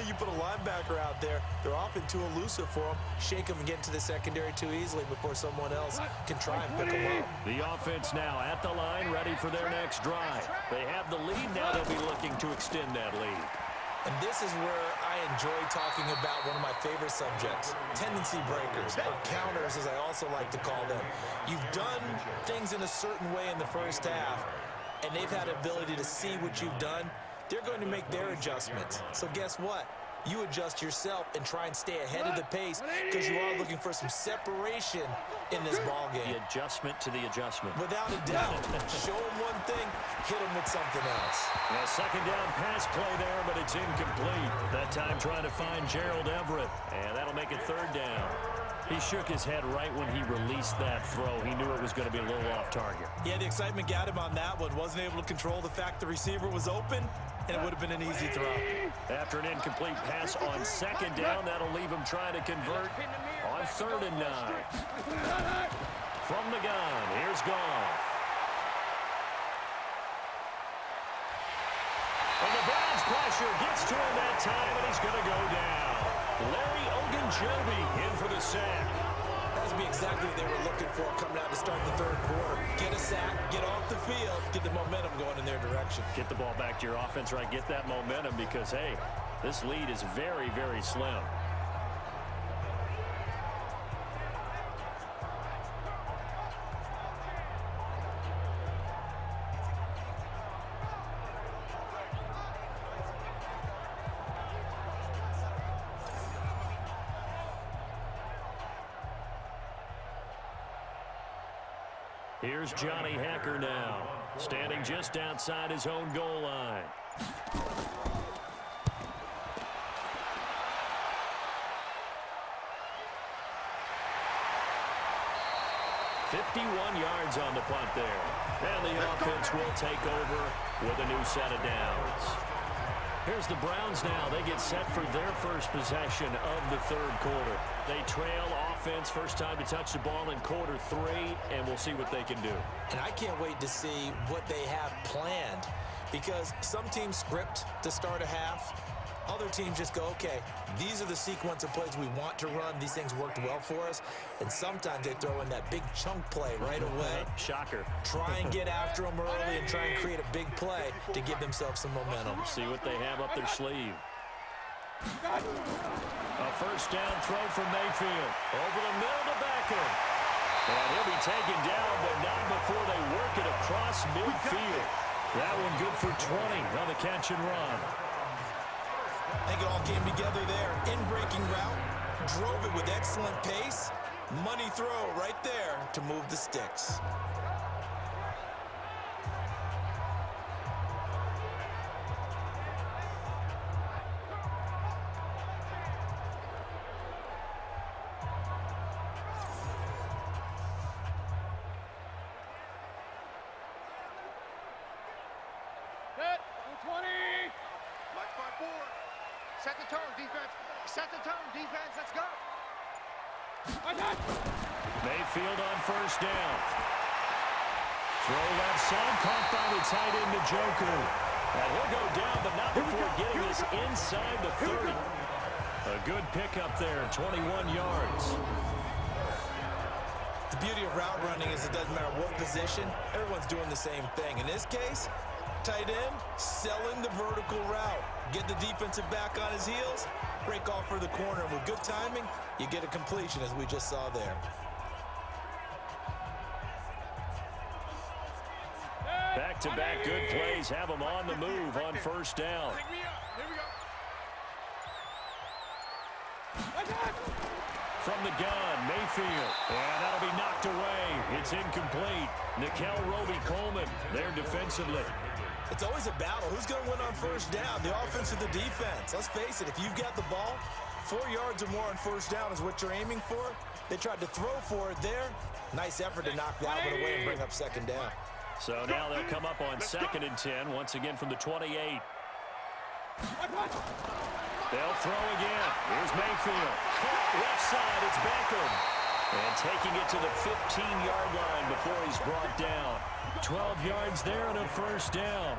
you put a linebacker out there, they're often too elusive for them, shake them and get into the secondary too easily before someone else can try and pick them up. The offense now at the line, ready for their next drive. They have the lead, now they'll be looking to extend that lead. And this is where I enjoy talking about one of my favorite subjects, tendency breakers, or counters as I also like to call them. You've done things in a certain way in the first half, and they've had the ability to see what you've done. They're going to make their adjustments. So guess what? You adjust yourself and try and stay ahead of the pace because you are looking for some separation in this ball game. The adjustment to the adjustment. Without a doubt. Show them one thing, hit them with something else. A second down pass play there, but it's incomplete. That time trying to find Gerald Everett, and that'll make it third down. He shook his head right when he released that throw. He knew it was going to be a little off target. Yeah, the excitement got him on that one. Wasn't able to control the fact the receiver was open, and it would have been an easy throw. After an incomplete pass on second down, that'll leave him trying to convert on 3rd and 9. From the gun, here's Goff. And the Browns pressure gets to him that time, and he's going to go down. Larry Ogunjobi in for the sack. That would be exactly what they were looking for coming out to start the third quarter. Get a sack, get off the field, get the momentum going in their direction. Get the ball back to your offense, right? Get that momentum because, hey, This lead is very, very slim. Here's Johnny Hacker now, standing just outside his own goal line. "51 yards on the punt there. And the offense will take over with a new set of downs. Here's the Browns now. They get set for their first possession of the third quarter. They trail offense, first time to touch the ball in quarter 3, and we'll see what they can do. And I can't wait to see what they have planned, because some teams script to start a half. Other teams just go, okay, these are the sequence of plays we want to run. These things worked well for us. And sometimes they throw in that big chunk play right away. Shocker. Try and get after them early and try and create a big play to give themselves some momentum. See what they have up their sleeve. A first down throw from Mayfield. Over the middle to Beckham. And he'll be taken down, but not before they work it across midfield. That one good for 20 on the catch and run. I think it all came together there. In-breaking route, drove it with excellent pace. Money throw right there to move the sticks. Set, 20. Black 5-4. Set the tone, defense. Set the tone, defense. Let's go. Mayfield on first down. Throw left side, caught by the tight end Njoku. And he'll go down, but not before getting this inside the 30. A good pickup there, 21 yards. The beauty of route running is it doesn't matter what position, everyone's doing the same thing. In this case, tight end selling the vertical route. Get the defensive back on his heels, break off for the corner. And with good timing, you get a completion, as we just saw there. Back-to-back good plays have them on the move on first down. From the gun, Mayfield. And that'll be knocked away. It's incomplete. Nikel Roby-Coleman there defensively. It's always a battle. Who's going to win on first down, the offense or the defense? Let's face it, if you've got the ball, 4 yards or more on first down is what you're aiming for. They tried to throw for it there. Nice effort to knock that one away and bring up second down. So now they'll come up on 2nd and 10, once again from the 28. They'll throw again. Here's Mayfield. Caught left side, it's Beckham. And taking it to the 15-yard line before he's brought down. 12 yards there and a first down.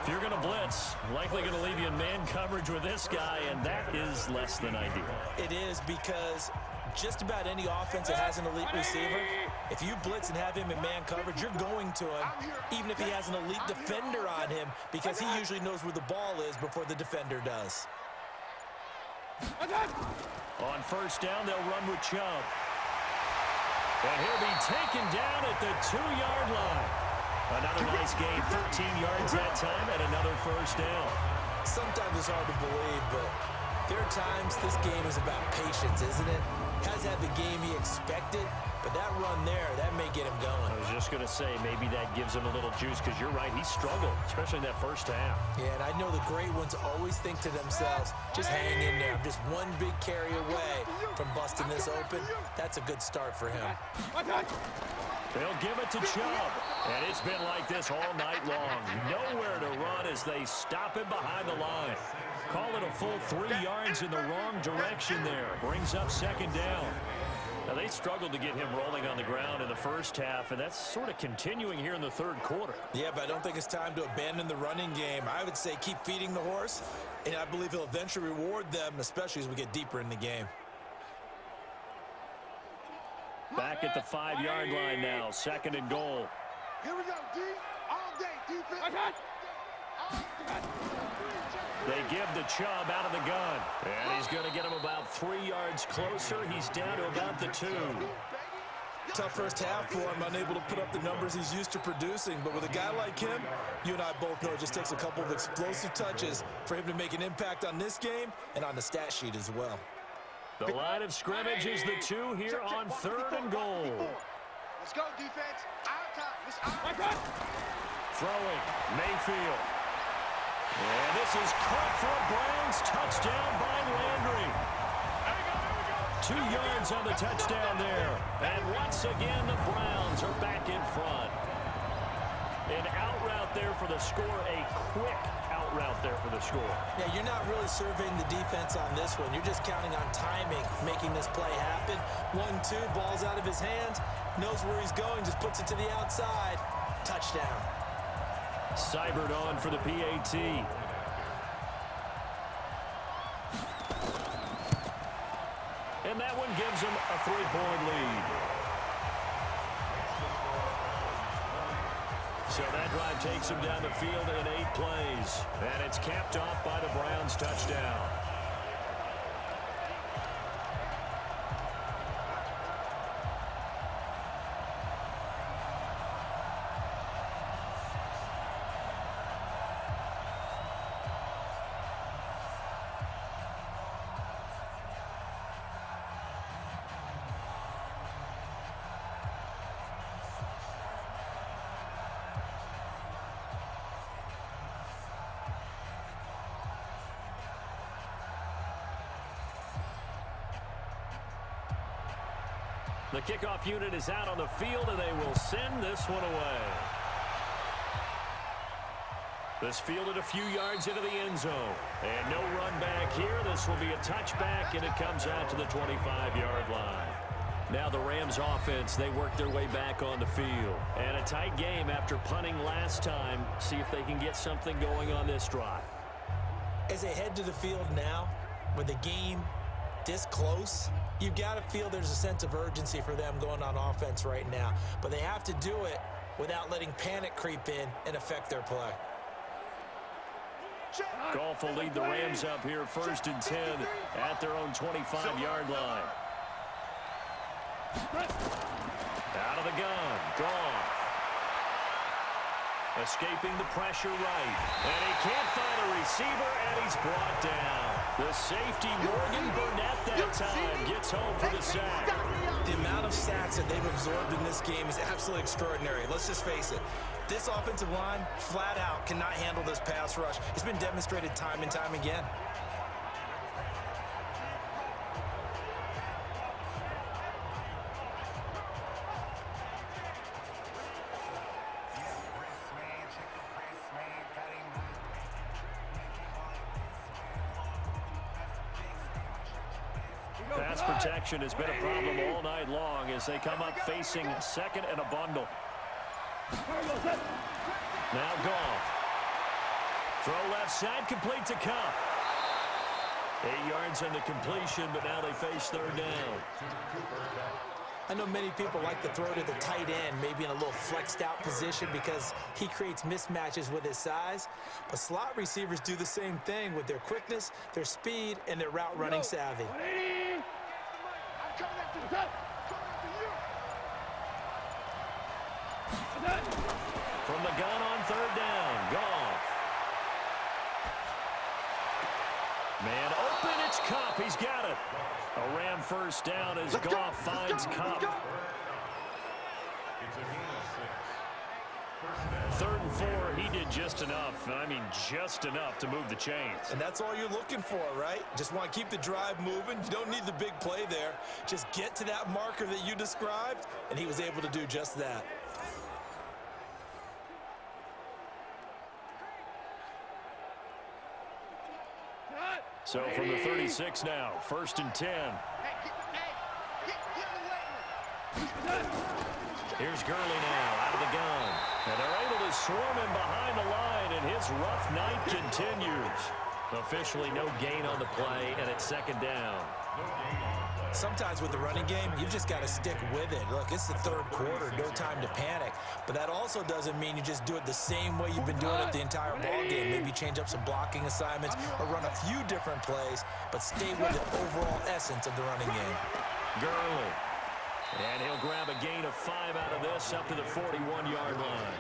If you're going to blitz, likely going to leave you in man coverage with this guy, and that is less than ideal. It is, because just about any offense that has an elite receiver, if you blitz and have him in man coverage, you're going to him, even if he has an elite defender on him, because he usually knows where the ball is before the defender does. On first down, they'll run with Chubb. And he'll be taken down at the 2-yard line. Another nice gain, 13 yards that time, and another first down. Sometimes it's hard to believe, but there are times this game is about patience, isn't it? Has had the game he expected, but that run there, that may get him going. I was just going to say, maybe that gives him a little juice, because you're right, he struggled, especially in that first half. Yeah, and I know the great ones always think to themselves, just hang in there. I'm just one big carry away from busting this open. That's a good start for him. They'll give it to Chubb, and it's been like this all night long. Nowhere to run as they stop him behind the line. Call it a full 3 yards in the wrong direction there. Brings up second down. Now, they struggled to get him rolling on the ground in the first half, and that's sort of continuing here in the third quarter. Yeah, but I don't think it's time to abandon the running game. I would say keep feeding the horse, and I believe he'll eventually reward them, especially as we get deeper in the game. Back at the 5-yard line now, 2nd and goal. Here we go, D. All day, defense. They give the Chubb out of the gun. And he's going to get him about 3 yards closer. He's down to about the 2. Tough first half for him, unable to put up the numbers he's used to producing. But with a guy like him, you and I both know it just takes a couple of explosive touches for him to make an impact on this game and on the stat sheet as well. The line of scrimmage is the 2 here on 3rd and goal. Let's go, defense. Our time. It's our time. Throwing, Mayfield. And this is caught for a Browns touchdown by Landry. 2 yards on the touchdown there. And once again, the Browns are back in front. An out route there for the score, a quick out route there for the score. Yeah, you're not really surveying the defense on this one. You're just counting on timing, making this play happen. 1-2, ball's out of his hands, knows where he's going, just puts it to the outside. Touchdown. Seibert on for the PAT. And that one gives him a 3-point lead. So that drive takes him down the field in 8 plays. And it's capped off by the Browns touchdown. The kickoff unit is out on the field, and they will send this one away. This fielded a few yards into the end zone. And no run back here. This will be a touchback, and it comes out to the 25-yard line. Now the Rams offense, they work their way back on the field. And a tight game after punting last time. See if they can get something going on this drive. As they head to the field now, with the game this close, you've got to feel there's a sense of urgency for them going on offense right now. But they have to do it without letting panic creep in and affect their play. Goff will lead the Rams up here 1st and 10 at their own 25-yard line. Out of the gun, Goff. Escaping the pressure right. And he can't find a receiver, and he's brought down. The safety, Morgan Burnett, that time gets home for the sack. The amount of sacks that they've absorbed in this game is absolutely extraordinary. Let's just face it. This offensive line, flat out, cannot handle this pass rush. It's been demonstrated time and time again. Pass protection has been a problem all night long as they come up facing 2nd and a bundle. Now Goff. Throw left side, complete to Cup. 8 yards on the completion, but now they face 3rd down. I know many people like to throw to the tight end, maybe in a little flexed out position because he creates mismatches with his size. But slot receivers do the same thing with their quickness, their speed, and their route running savvy. From the gun on 3rd down, Goff. Man open, it's Cup. He's got it. A Ram 1st down as Goff finds Cup. 3rd and 4, he did just enough. I mean, just enough to move the chains. And that's all you're looking for, right? Just want to keep the drive moving. You don't need the big play there. Just get to that marker that you described, and he was able to do just that. So from the 36 now, 1st and 10. Here's Gurley now out of the gun. And they're able to swarm him behind the line, and his rough night continues. Officially no gain on the play, and it's 2nd down. Sometimes with the running game, you've just got to stick with it. Look, it's the third quarter, no time to panic. But that also doesn't mean you just do it the same way you've been doing it the entire ball game. Maybe change up some blocking assignments or run a few different plays, but stay with the overall essence of the running game. Gurley. And he'll grab a gain of 5 out of this up to the 41-yard line.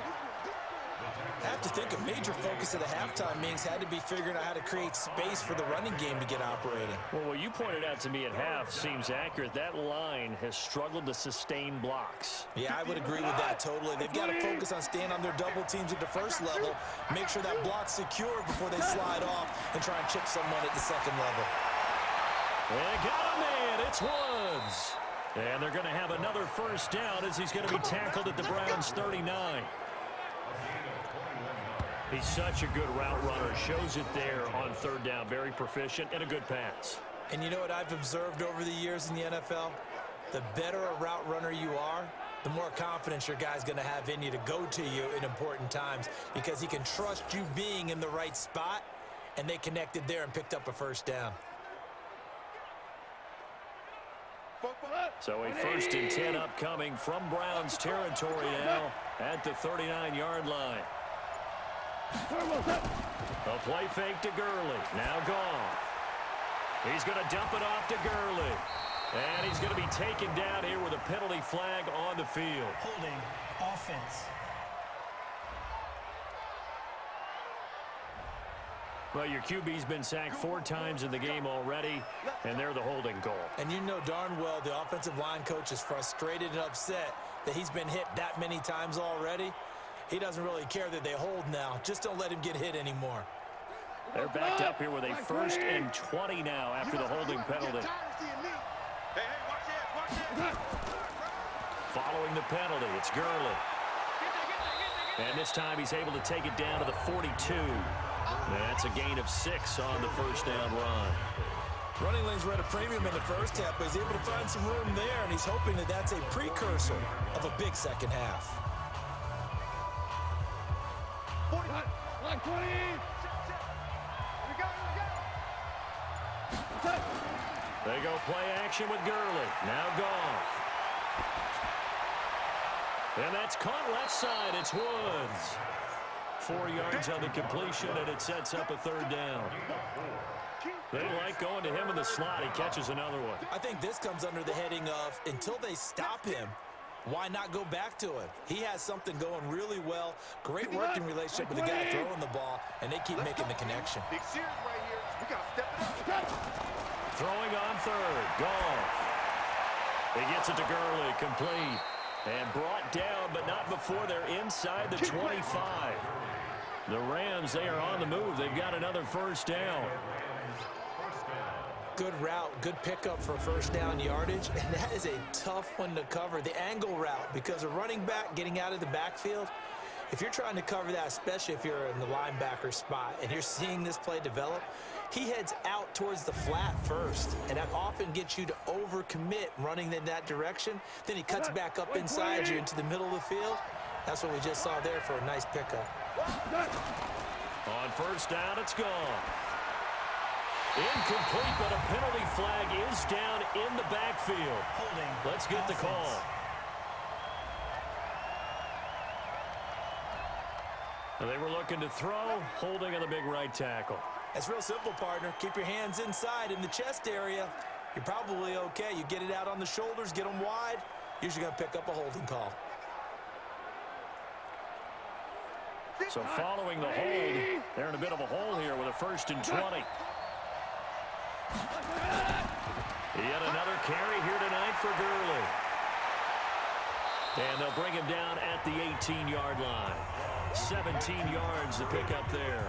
I have to think a major focus of the halftime meetings had to be figuring out how to create space for the running game to get operating. Well, what you pointed out to me at half seems accurate. That line has struggled to sustain blocks. Yeah, I would agree with that totally. They've got to focus on staying on their double teams at the first level, make sure that block's secure before they slide off and try and chip someone at the second level. They got a man. It's Woods. And they're going to have another first down as he's going to be tackled at the Browns' 39. He's such a good route runner. Shows it there on third down. Very proficient and a good pass. And you know what I've observed over the years in the NFL? The better a route runner you are, the more confidence your guy's going to have in you to go to you in important times because he can trust you being in the right spot, and they connected there and picked up a first down. So a 1st and 10 upcoming from Browns territory now at the 39-yard line. A play fake to Gurley. Now gone. He's going to dump it off to Gurley. And he's going to be taken down here with a penalty flag on the field. Holding. Offense. Well, your QB's been sacked 4 times in the game already, and they're the holding goal. And you know darn well the offensive line coach is frustrated and upset that he's been hit that many times already. He doesn't really care that they hold now. Just don't let him get hit anymore. They're backed up here with a 1st and 20 now after the holding penalty. Following the penalty, it's Gurley. And this time he's able to take it down to the 42. That's a gain of 6 on the first down run. Running lanes were at a premium in the first half, but he's able to find some room there, and he's hoping that that's a precursor of a big second half. 20. They go play action with Gurley. Now Goff. And that's caught left side. It's Woods. 4 yards on the completion, and it sets up a third down. They like going to him in the slot. He catches another one. I think this comes under the heading of until they stop him, why not go back to him? He has something going really well. Great working relationship with the guy throwing the ball, and they keep making the connection. Big series right here. We got to step it up. Throwing on third. Goff. He gets it to Gurley. Complete. And brought down, but not before they're inside the 25. The Rams, they are on the move. They've got another first down. Good route, good pickup for first down yardage, and that is a tough one to cover, the angle route, because a running back getting out of the backfield, if you're trying to cover that, especially if you're in the linebacker spot and you're seeing this play develop, he heads out towards the flat first, and that often gets you to overcommit running in that direction. Then he cuts back up inside you into the middle of the field. That's what we just saw there for a nice pickup. On first down, it's gone. Incomplete, but a penalty flag is down in the backfield. Holding. Let's get the call. They were looking to throw, holding on the big right tackle. It's real simple, partner. Keep your hands inside in the chest area. You're probably okay. You get it out on the shoulders, get them wide. Usually going to pick up a holding call. So following the hold, they're in a bit of a hole here with a 1st and 20. Yet another carry here tonight for Gurley. And they'll bring him down at the 18-yard line. 17 yards to pick up there.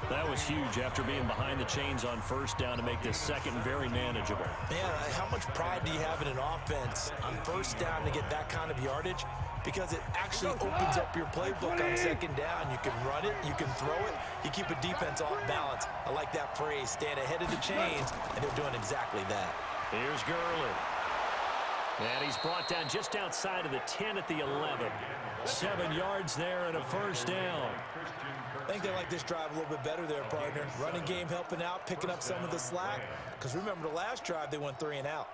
That was huge after being behind the chains on first down to make this second very manageable. Man, how much pride do you have in an offense on first down to get that kind of yardage? Because it actually opens up your playbook on second down. You can run it, you can throw it, you keep a defense off balance. I like that phrase, stand ahead of the chains, and they're doing exactly that. Here's Gurley. And he's brought down just outside of the 10 at the 11. 7 yards there and a first down. I think they like this drive a little bit better there, partner. Running game helping out, picking up some of the slack. Because remember the last drive, they went 3 and out.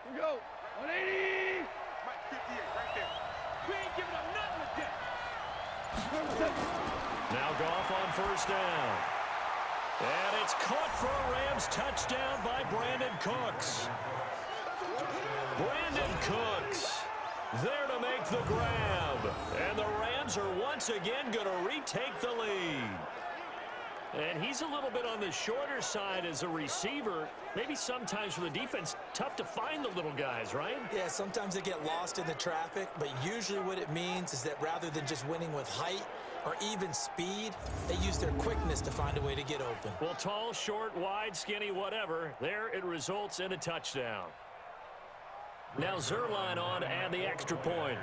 Here we go. 180. Mike, 58, right there. We ain't giving up nothing with that. Now Goff on first down. And it's caught for a Rams touchdown by Brandon Cooks. Brandon Cooks there to make the grab. And the Rams are once again going to retake the lead. And he's a little bit on the shorter side as a receiver. Maybe sometimes for the defense, tough to find the little guys, right? Yeah, sometimes they get lost in the traffic, but usually what it means is that rather than just winning with height or even speed, they use their quickness to find a way to get open. Well, tall, short, wide, skinny, whatever, there it results in a touchdown. Now Zerline on to add the extra point.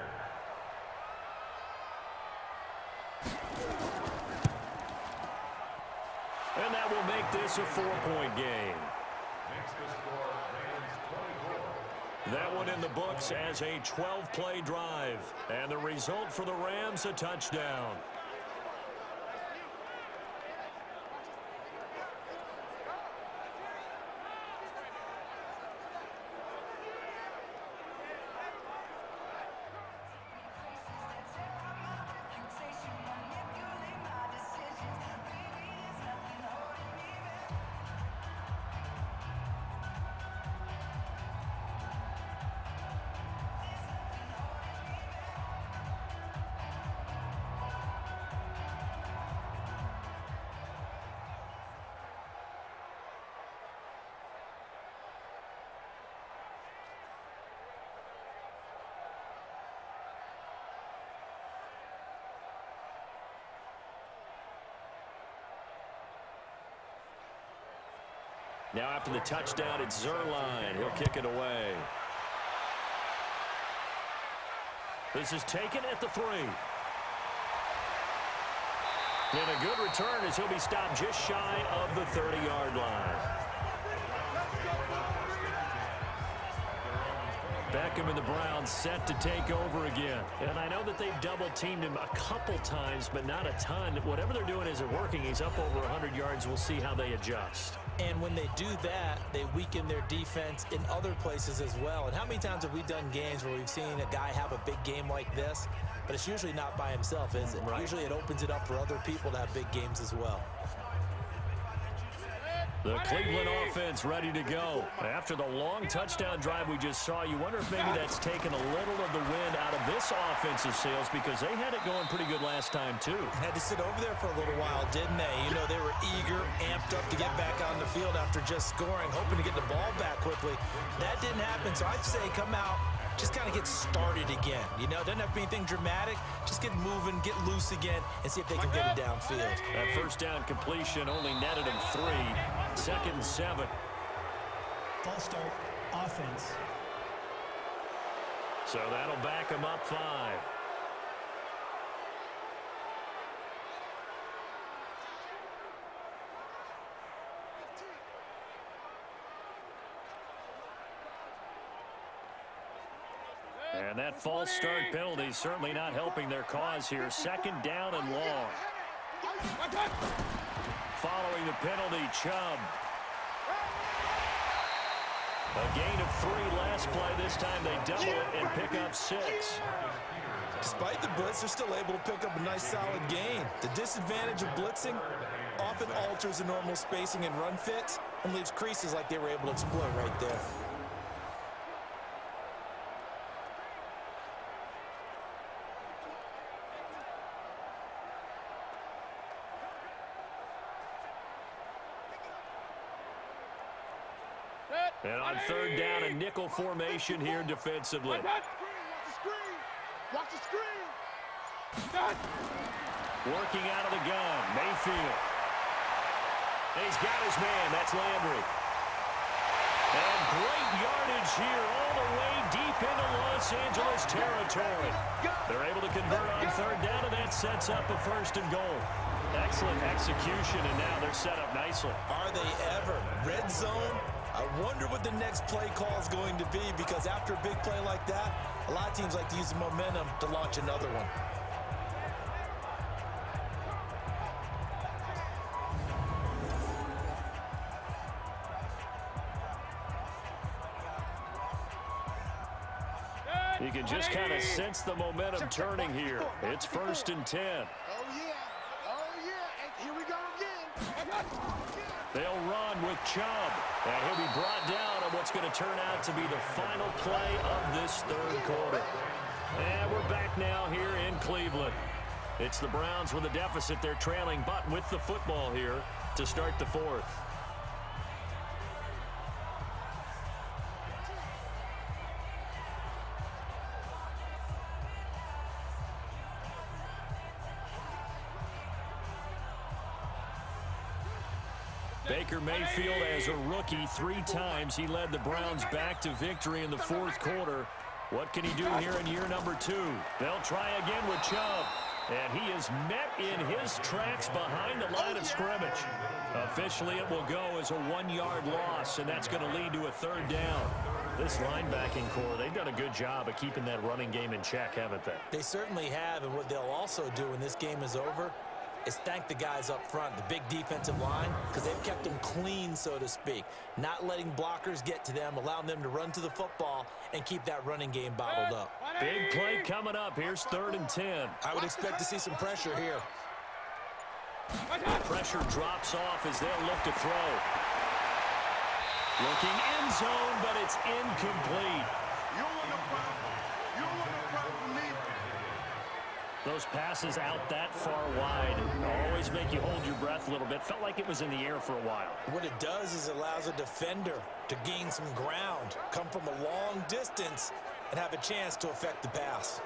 And that will make this a 4-point game. That one in the books as a 12-play drive. And the result for the Rams, a touchdown. Now after the touchdown, it's Zerline. He'll kick it away. This is taken at the 3. And a good return as he'll be stopped just shy of the 30-yard line. Beckham and the Browns set to take over again. And I know that they've double-teamed him a couple times, but not a ton. Whatever they're doing isn't working. He's up over 100 yards. We'll see how they adjust. And when they do that, they weaken their defense in other places as well. And how many times have we done games where we've seen a guy have a big game like this, but it's usually not by himself, is it? Right. Usually it opens it up for other people to have big games as well. The Cleveland offense ready to go. After the long touchdown drive we just saw, you wonder if maybe that's taken a little of the wind out of this offensive sails because they had it going pretty good last time, too. Had to sit over there for a little while, didn't they? You know, they were eager, amped up to get back on the field after just scoring, hoping to get the ball back quickly. That didn't happen, so I'd say come out, just kind of get started again. You know, doesn't have to be anything dramatic. Just get moving, get loose again, and see if they can get it downfield. That first down completion only netted him 3. 2nd and 7. False start, offense. So that'll back him up 5. And that false start penalty is certainly not helping their cause here. 2nd down and long. Following the penalty, Chubb. A gain of 3 last play. This time they double it and pick up 6. Despite the blitz, they're still able to pick up a nice solid gain. The disadvantage of blitzing often alters the normal spacing and run fits and leaves creases like they were able to exploit right there. And on 3rd down, a nickel formation here defensively. Watch the screen. Watch the screen. Working out of the gun, Mayfield. And he's got his man. That's Landry. And great yardage here all the way deep into Los Angeles territory. They're able to convert on 3rd down, and that sets up a 1st and goal. Excellent execution, and now they're set up nicely. Are they ever? Red zone, I wonder what the next play call is going to be, because after a big play like that, a lot of teams like to use the momentum to launch another one. You can just kind of sense the momentum turning here. It's 1st and 10. Oh, yeah. Oh, yeah. And here we go again. They'll run with Chubb. And he'll be brought down on what's going to turn out to be the final play of this third quarter. And we're back now here in Cleveland. It's the Browns with a deficit. They're trailing, but with the football here to start the fourth. Baker Mayfield, as a rookie, 3 times he led the Browns back to victory in the fourth quarter. What can he do here in year number 2? They'll try again with Chubb. And he is met in his tracks behind the line of scrimmage. Officially, it will go as a 1-yard loss, and that's going to lead to a 3rd down. This linebacking core, they've done a good job of keeping that running game in check, haven't they? They certainly have, and what they'll also do when this game is over is thank the guys up front, the big defensive line, because they've kept them clean, so to speak. Not letting blockers get to them, allowing them to run to the football and keep that running game bottled up. Big play coming up. Here's 3rd and 10. I would expect to see some pressure here. Pressure drops off as they'll look to throw. Looking end zone, but it's incomplete. Those passes out that far wide always make you hold your breath a little bit. Felt like it was in the air for a while. What it does is it allows a defender to gain some ground, come from a long distance, and have a chance to affect the pass.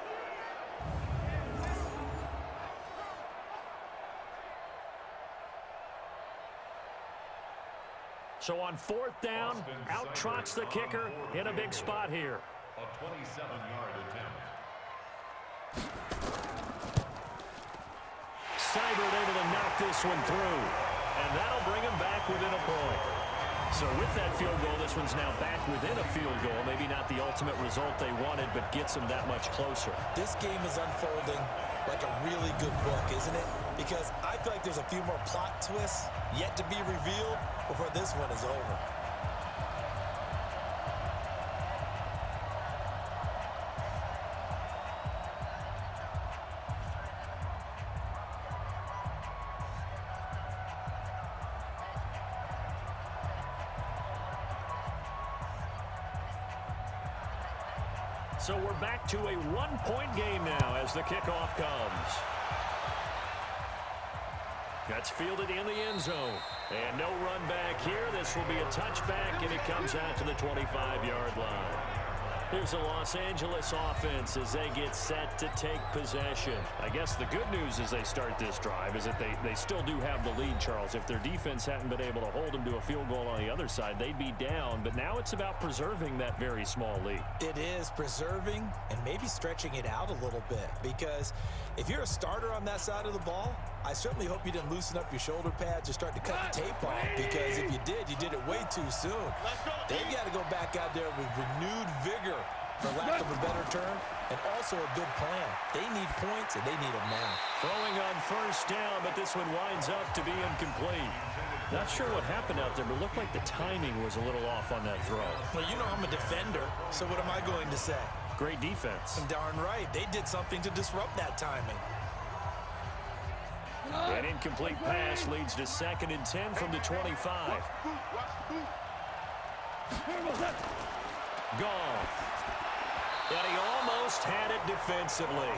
So on 4th down, out trots the kicker in a big spot here. A 27-yard attempt. Seibert able to knock this one through. And that'll bring him back within a point. So with that field goal, this one's now back within a field goal. Maybe not the ultimate result they wanted, but gets them that much closer. This game is unfolding like a really good book, isn't it? Because I feel like there's a few more plot twists yet to be revealed before this one is over. So we're back to a 1-point game now as the kickoff comes. That's fielded in the end zone. And no run back here. This will be a touchback, and it comes out to the 25-yard line. Here's the Los Angeles offense as they get set to take possession. I guess the good news as they start this drive is that they still do have the lead, Charles. If their defense hadn't been able to hold them to a field goal on the other side, they'd be down. But now it's about preserving that very small lead. It is preserving and maybe stretching it out a little bit, because if you're a starter on that side of the ball, I certainly hope you didn't loosen up your shoulder pads or start to cut the tape off, because if you did it way too soon. They've got to go back out there with renewed vigor, for lack of a better term, and also a good plan. They need points, and they need them now. Throwing on 1st down, but this one winds up to be incomplete. Not sure what happened out there, but it looked like the timing was a little off on that throw. Well, you know I'm a defender, so what am I going to say? Great defense. Darn right. They did something to disrupt that timing. An incomplete pass leads to 2nd and 10 from the 25. Goff. And he almost had it defensively.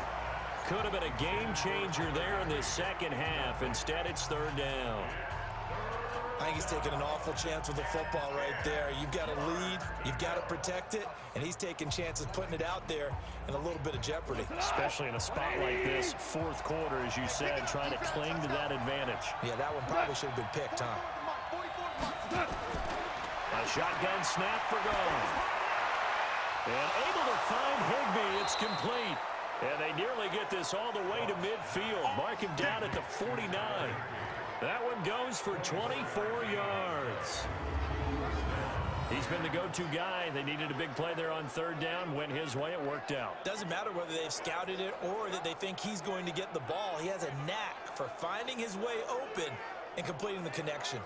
Could have been a game changer there in the second half. Instead, it's 3rd down. I think he's taking an awful chance with the football right there. You've got to lead, you've got to protect it, and he's taking chances putting it out there in a little bit of jeopardy. Especially in a spot like this, 4th quarter, as you said, trying to cling to that advantage. Yeah, that one probably should have been picked, huh? A shotgun snap for Goff. And able to find Higbee, it's complete. And they nearly get this all the way to midfield. Mark him down at the 49. That one goes for 24 yards. He's been the go-to guy. They needed a big play there on third down. Went his way. It worked out. Doesn't matter whether they've scouted it or that they think he's going to get the ball. He has a knack for finding his way open and completing the connection.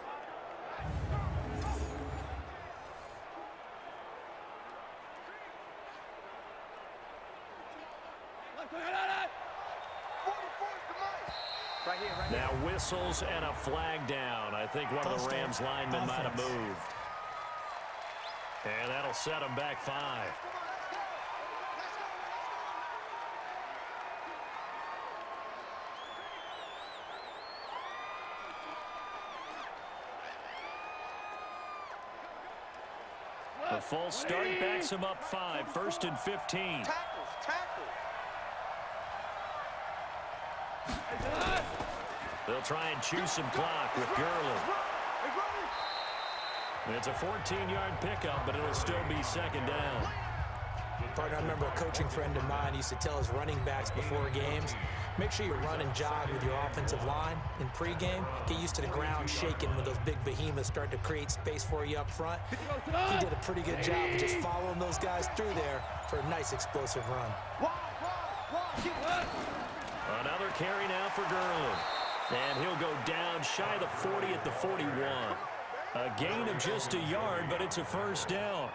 Now whistles and a flag down. I think one of the Rams linemen might have moved. And that'll set them back 5. The false start backs him up 5. 1st and 15. They'll try and choose some clock with Gurley. It's a 14-yard pickup, but it'll still be 2nd down. Partner, I remember a coaching friend of mine used to tell his running backs before games, make sure you run and jog with your offensive line in pregame. Get used to the ground shaking when those big behemoths start to create space for you up front. He did a pretty good job of just following those guys through there for a nice explosive run. Another carry now for Gurley. And he'll go down shy of the 40 at the 41. A gain of just a yard, but it's a 1st down.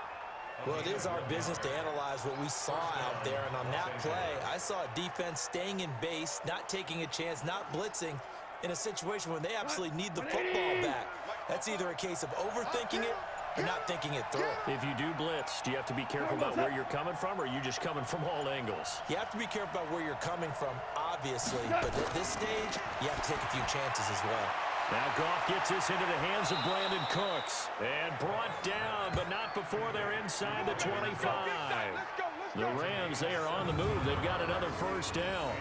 Well, it is our business to analyze what we saw out there, and on that play, I saw a defense staying in base, not taking a chance, not blitzing in a situation where they absolutely need the football back. That's either a case of overthinking it or not thinking it through. If you do blitz, do you have to be careful about where you're coming from, or are you just coming from all angles? You have to be careful about where you're coming from, obviously, but at this stage, you have to take a few chances as well. Now Goff gets this into the hands of Brandon Cooks. And brought down, but not before they're inside the 25. The Rams, they are on the move. They've got another 1st down.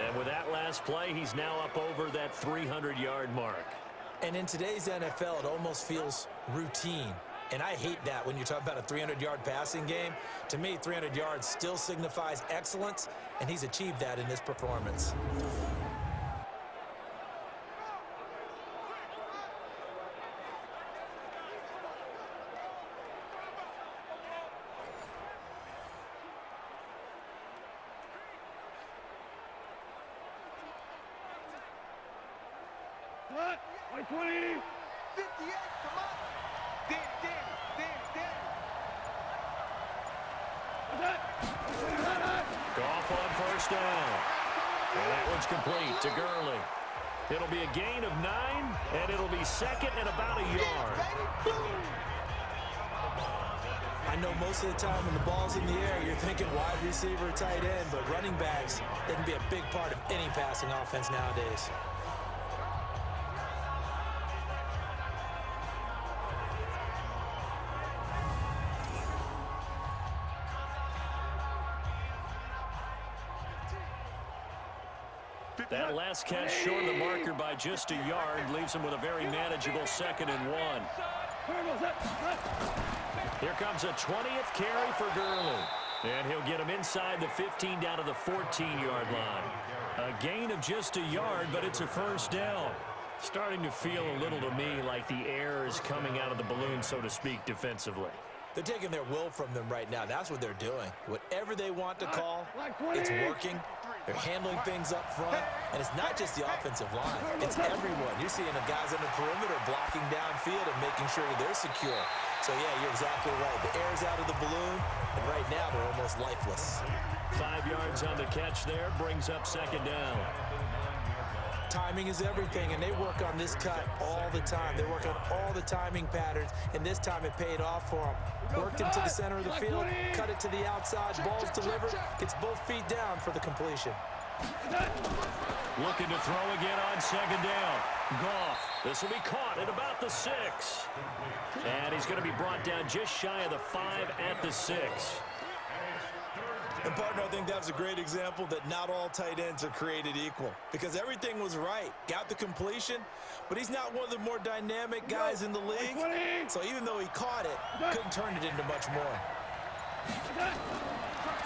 And with that last play, he's now up over that 300-yard mark. And in today's NFL, it almost feels routine. And I hate that when you talk about a 300-yard passing game. To me, 300 yards still signifies excellence, and he's achieved that in this performance. What? 20. 58, come on. Danny. Goff on 1st down. And that one's complete to Gurley. It'll be a gain of 9, and it'll be 2nd and about a yard. I know most of the time when the ball's in the air, you're thinking wide receiver, tight end, but running backs, they can be a big part of any passing offense nowadays. That last catch short of the marker by just a yard leaves him with a very manageable 2nd and 1. Here comes a 20th carry for Gurley. And he'll get him inside the 15 down to the 14-yard line. A gain of just a yard, but it's a 1st down. Starting to feel a little to me like the air is coming out of the balloon, so to speak, defensively. They're taking their will from them right now. That's what they're doing. Whatever they want to call, it's working. They're handling things up front, and it's not just the offensive line. It's everyone. You're seeing the guys on the perimeter blocking downfield and making sure that they're secure. So, yeah, you're exactly right. The air's out of the balloon, and right now they're almost lifeless. 5 yards on the catch there, brings up 2nd down. Timing is everything, and they work on this cut all the time. They work on all the timing patterns, and this time it paid off for them. Worked him to the center of the field, cut it to the outside, ball's delivered, gets both feet down for the completion. Looking to throw again on 2nd down. Goff, this will be caught at about the 6. And he's going to be brought down just shy of the 5 at the 6. And, partner, I think that was a great example that not all tight ends are created equal, because everything was right. Got the completion, but he's not one of the more dynamic guys in the league. So even though he caught it, couldn't turn it into much more.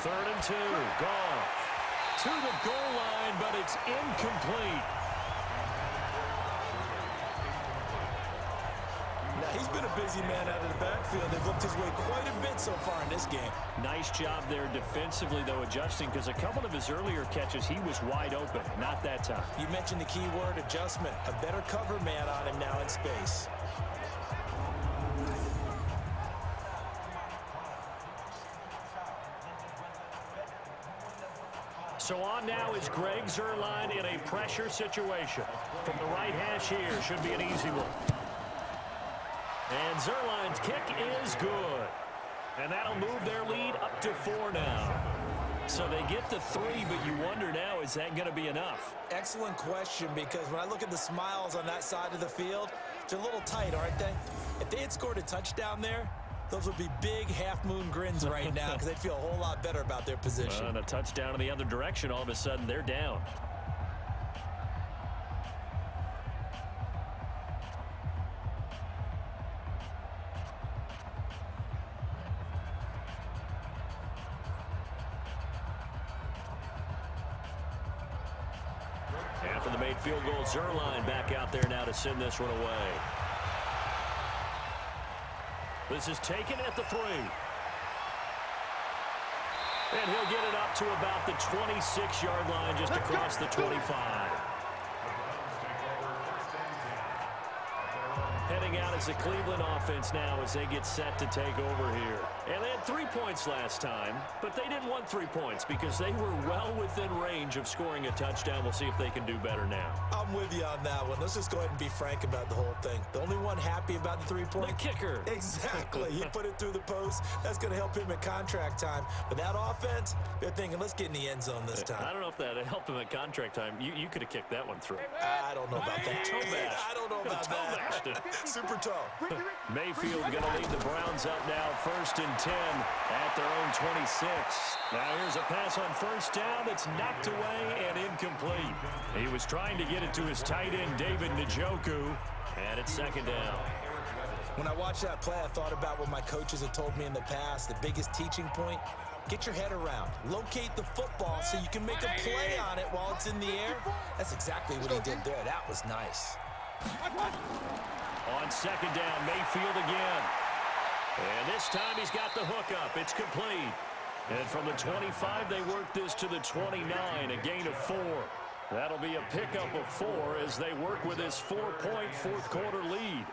3rd and 2. Goff to the goal line, but it's incomplete. Now, he's been a busy man out of the backfield. They've looked his way quite a bit so far in this game. Nice job there defensively, though, adjusting, because a couple of his earlier catches, he was wide open. Not that time. You mentioned the key word, adjustment. A better cover man on him now in space. So on now is Greg Zuerlein in a pressure situation. From the right hash here, should be an easy one. And Zuerlein's kick is good. And that'll move their lead up to 4 now. So they get the 3, but you wonder now, is that going to be enough? Excellent question, because when I look at the smiles on that side of the field, they're a little tight, aren't they? If they had scored a touchdown there, those would be big half-moon grins right now because they'd feel a whole lot better about their position. And a touchdown in the other direction, all of a sudden they're down. After the made field goal, Zuerlein back out there now to send this one away. This is taken at the 3. And he'll get it up to about the 26-yard line, just across the 25. Heading out as the Cleveland offense now as they get set to take over here. And they had 3 points last time, but they didn't want 3 points because they were well within range of scoring a touchdown. We'll see if they can do better now. I'm with you on that one. Let's just go ahead and be frank about the whole thing. The only one happy about the 3-point? The kicker. Exactly. He put it through the post. That's going to help him at contract time. But that offense, they're thinking, let's get in the end zone this time. I don't know if that helped him at contract time. You could have kicked that one through. I don't know about that. Toe-bashed. I don't know about that. Super tall. Mayfield going to lead the Browns up now, 1st and 10 at their own 26. Now here's a pass on 1st down that's knocked away and incomplete. He was trying to get it to his tight end, David Njoku, and it's 2nd down. When I watched that play, I thought about what my coaches had told me in the past. The biggest teaching point, get your head around. Locate the football so you can make a play on it while it's in the air. That's exactly what he did there. That was nice. On 2nd down, Mayfield again. And this time he's got the hook up. It's complete. And from the 25, they work this to the 29, a gain of 4. That'll be a pickup of 4 as they work with this 4-point fourth-quarter lead.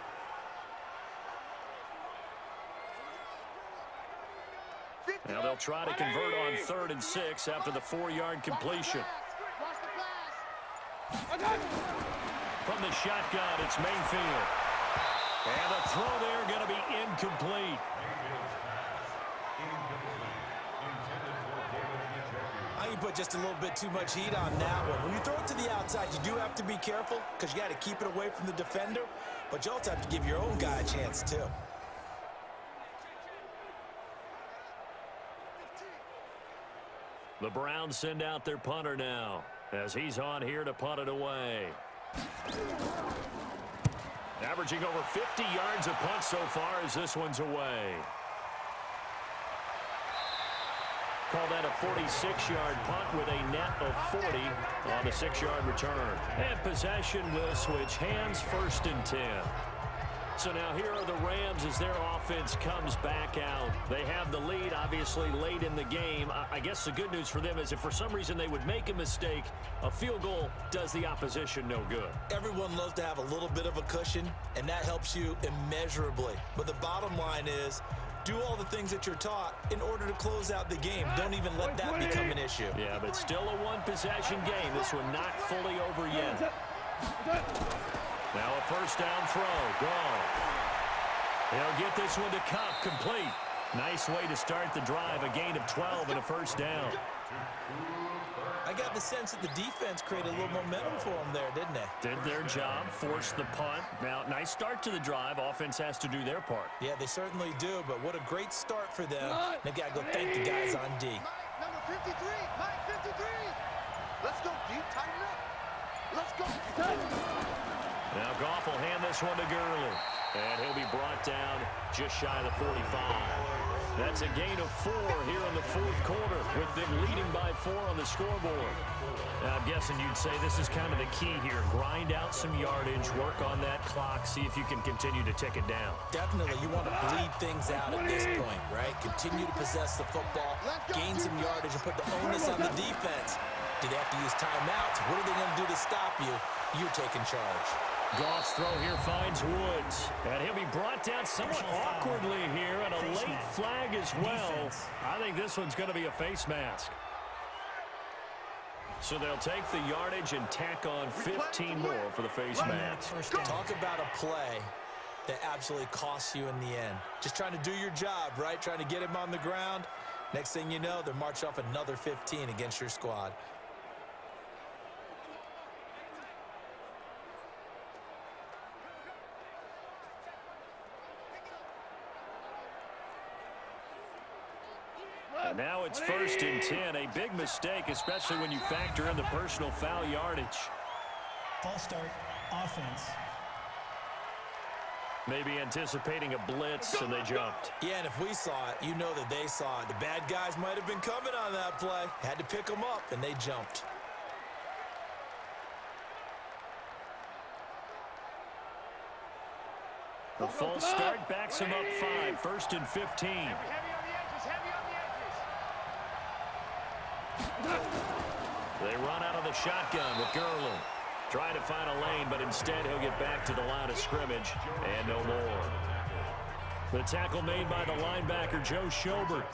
Now they'll try to convert on 3rd and 6 after the 4-yard completion. From the shotgun, it's Mayfield. And the throw there going to be incomplete. I think you put just a little bit too much heat on that one. When you throw it to the outside, you do have to be careful because you got to keep it away from the defender, but you also have to give your own guy a chance too. The Browns send out their punter now as he's on here to punt it away. Averaging over 50 yards a punt so far as this one's away. Call that a 46-yard punt with a net of 40 on the 6-yard return. And possession will switch hands, 1st and 10. So now here are the Rams as their offense comes back out. They have the lead, obviously, late in the game. I guess the good news for them is if for some reason they would make a mistake, a field goal does the opposition no good. Everyone loves to have a little bit of a cushion, and that helps you immeasurably. But the bottom line is, do all the things that you're taught in order to close out the game. Don't even let that become an issue. Yeah, but still a one-possession game. This one not fully over yet. Now a 1st down throw. Gone. They'll get this one to Cup. Complete. Nice way to start the drive. A gain of 12 and a 1st down. I got the sense that the defense created a little momentum for them there, didn't they? Did their job, forced the punt. Now, nice start to the drive. Offense has to do their part. Yeah, they certainly do, but what a great start for them. They've got to go thank the guys on D. Number 53, Mike 53. Let's go, D. Tighten up. Let's go. Now Goff will hand this one to Gurley. And he'll be brought down just shy of the 45. That's a gain of 4 here in the fourth quarter, with them leading by 4 on the scoreboard. Now, I'm guessing you'd say this is kind of the key here. Grind out some yardage, work on that clock, see if you can continue to tick it down. Definitely. You want to bleed things out at this point, right? Continue to possess the football, gain some yardage, and put the onus on the defense. Do they have to use timeouts? What are they going to do to stop you? You're taking charge. Goff's throw here finds Woods. And he'll be brought down somewhat awkwardly here, and a late flag as well. I think this one's going to be a face mask. So they'll take the yardage and tack on 15 more for the face mask. Talk about a play that absolutely costs you in the end. Just trying to do your job, right? Trying to get him on the ground. Next thing you know, they're marching off another 15 against your squad. And now it's 1st and 10. A big mistake, especially when you factor in the personal foul yardage. False start, offense. Maybe anticipating a blitz, and they jumped. Yeah, and if we saw it, you know that they saw it. The bad guys might have been coming on that play. Had to pick them up, and they jumped. The false start backs him up 5. 1st and 15. Heavy on the edges, heavy on the edges. They run out of the shotgun with Gurley. Trying to find a lane, but instead he'll get back to the line of scrimmage, and no more. The tackle made by the linebacker, Joe Schobert.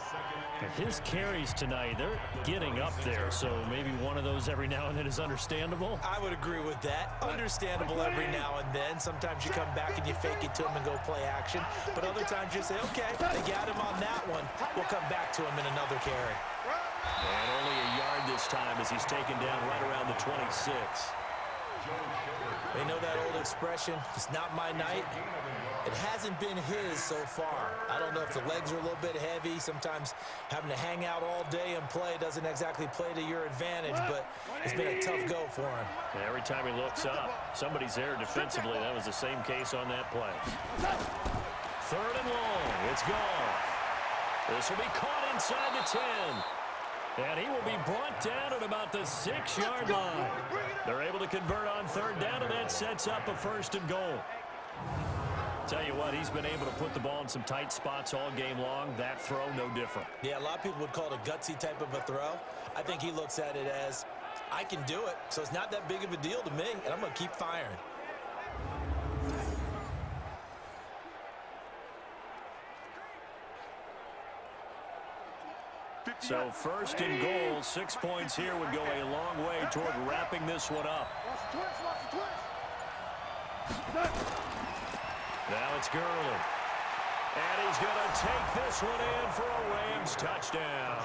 His carries tonight, they're getting up there, so maybe one of those every now and then is understandable. I would agree with that. Understandable every now and then. Sometimes you come back and you fake it to him and go play action. But other times you say, okay, they got him on that one. We'll come back to him in another carry. And only a yard this time as he's taken down right around the 26. They know that old expression, it's not my night. It hasn't been his so far. I don't know if the legs are a little bit heavy. Sometimes having to hang out all day and play doesn't exactly play to your advantage, but it's been a tough go for him. And every time he looks up, somebody's there defensively. That was the same case on that play. 3rd and long. It's gone. This will be caught inside the 10. And he will be brought down at about the 6-yard line. They're able to convert on 3rd down, and that sets up a 1st and goal. Tell you what, he's been able to put the ball in some tight spots all game long. That throw, no different. Yeah, a lot of people would call it a gutsy type of a throw. I think he looks at it as, I can do it, so it's not that big of a deal to me, and I'm going to keep firing. So 1st and goal, 6 points here would go a long way toward wrapping this one up. Now it's Gurley. And he's going to take this one in for a Rams touchdown.